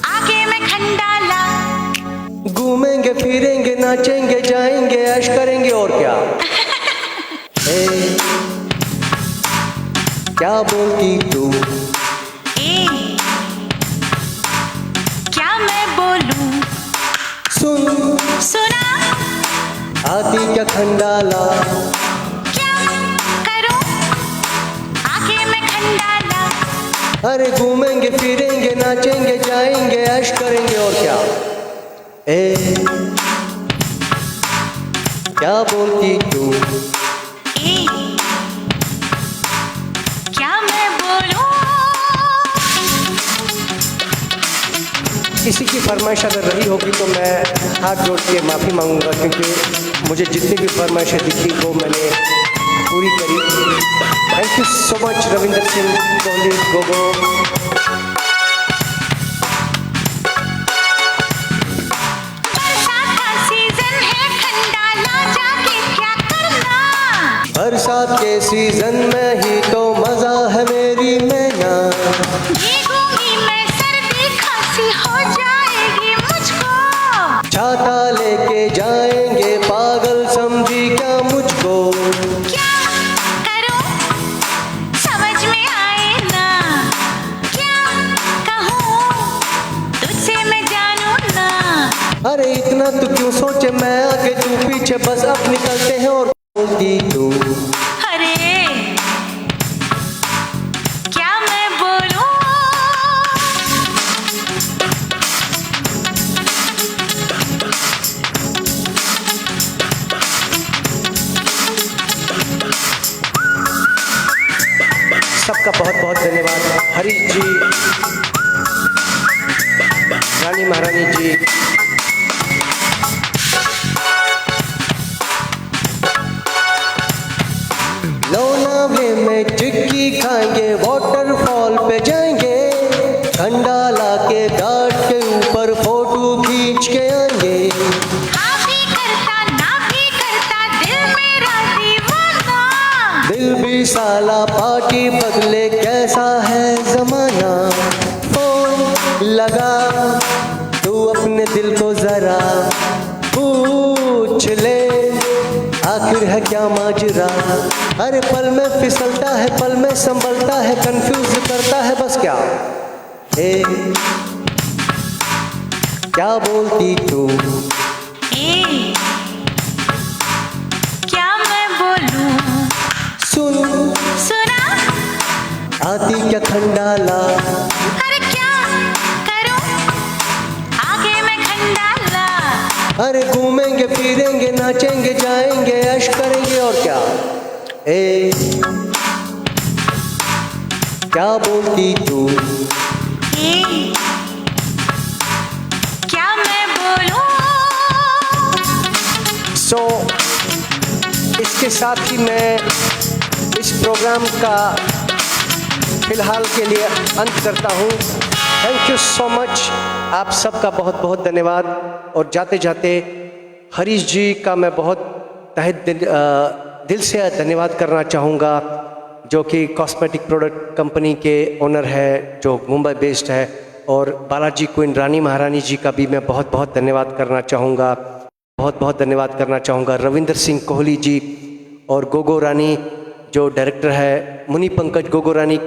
आगे मैं खंडाला। घूमेंगे फिरेंगे नाचेंगे जाएंगे ऐश करेंगे और क्या। क्या बोलती तू? क्या मैं सुन सुना आती क्या खंडाला, क्या करूं आगे मैं खंडाला। अरे घूमेंगे फिरेंगे नाचेंगे जाएंगे ऐश करेंगे और क्या। ए क्या बोलती तू, ए क्या मैं बोलूं। किसी की फरमाइश अगर रही होगी तो मैं हाथ जोड़ के माफ़ी मांगूंगा, क्योंकि मुझे जितनी भी फरमाइशें दिखी वो मैंने पूरी करी। Thank you so much Ravinder Singh Kohli Gogo. बरसात का सीजन है खंडाला जाके क्या करना। बरसात के सीजन में ही तो मज़ा है मेरी मैना, भीगूंगी मैं सर्दी खांसी हो जाएगी मुझको। छाता लेके जाएंगे पागल समझी क्या मुझको। क्या करूं समझ में आए ना, क्या कहूं तुझसे मैं जानूं ना। अरे इतना तू क्यों सोचे, मैं आगे तू पीछे, बस अब निकलते हैं और बोलती तू। अरे क्या मैं बोलूं। सबका बहुत बहुत धन्यवाद। हरीश जी, रानी महारानी जी, लोनावले में चिक्की खाएंगे, वाटरफॉल पे जाएंगे, खंडाला के घाट के ऊपर फोटो खींच के आएंगे। हाँ भी करता ना भी करता दिल मेरा दीवाना। दिल भी साला पार्टी बदले कैसा है जमाना। फोन लगा तू अपने दिल को जरा पूछ ले आखिर है क्या माजरा। अरे पल में फिसलता है पल में संभलता है, कंफ्यूज करता है बस क्या। ए क्या बोलती तू, ए क्या मैं बोलूं। सुन सुना आती क्या खंडाला, अरे क्या करूं आगे मैं खंडाला। अरे घूमेंगे फिरेंगे नाचेंगे जाएंगे ऐश करेंगे और क्या। ए क्या बोलती तू, ए क्या मैं बोलूं। सो इसके साथ ही मैं इस प्रोग्राम का फिलहाल के लिए अंत करता हूँ। थैंक यू सो मच, आप सबका बहुत बहुत धन्यवाद। और जाते जाते हरीश जी का मैं बहुत तहे दिल से धन्यवाद करना चाहूँगा, जो कि कॉस्मेटिक प्रोडक्ट कंपनी के ओनर है, जो मुंबई बेस्ड है। और बालाजी क्वीन रानी महारानी जी का भी मैं बहुत बहुत धन्यवाद करना चाहूँगा। बहुत बहुत धन्यवाद करना चाहूँगा रविंदर सिंह कोहली जी और गोगो रानी जो डायरेक्टर है, मुनि पंकज गोगो रानी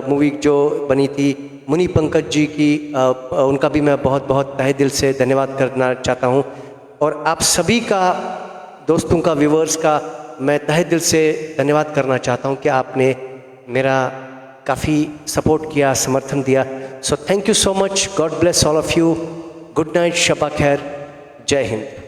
मूवी जो बनी थी, मुनि पंकज जी की उनका भी मैं बहुत बहुत तहे दिल से धन्यवाद करना चाहता हूँ। और आप सभी का, दोस्तों का, व्यूवर्स का मैं तहे दिल से धन्यवाद करना चाहता हूँ कि आपने मेरा काफ़ी सपोर्ट किया, समर्थन दिया। So thank you so much, God bless all of you, good night, शबा खैर, जय हिंद।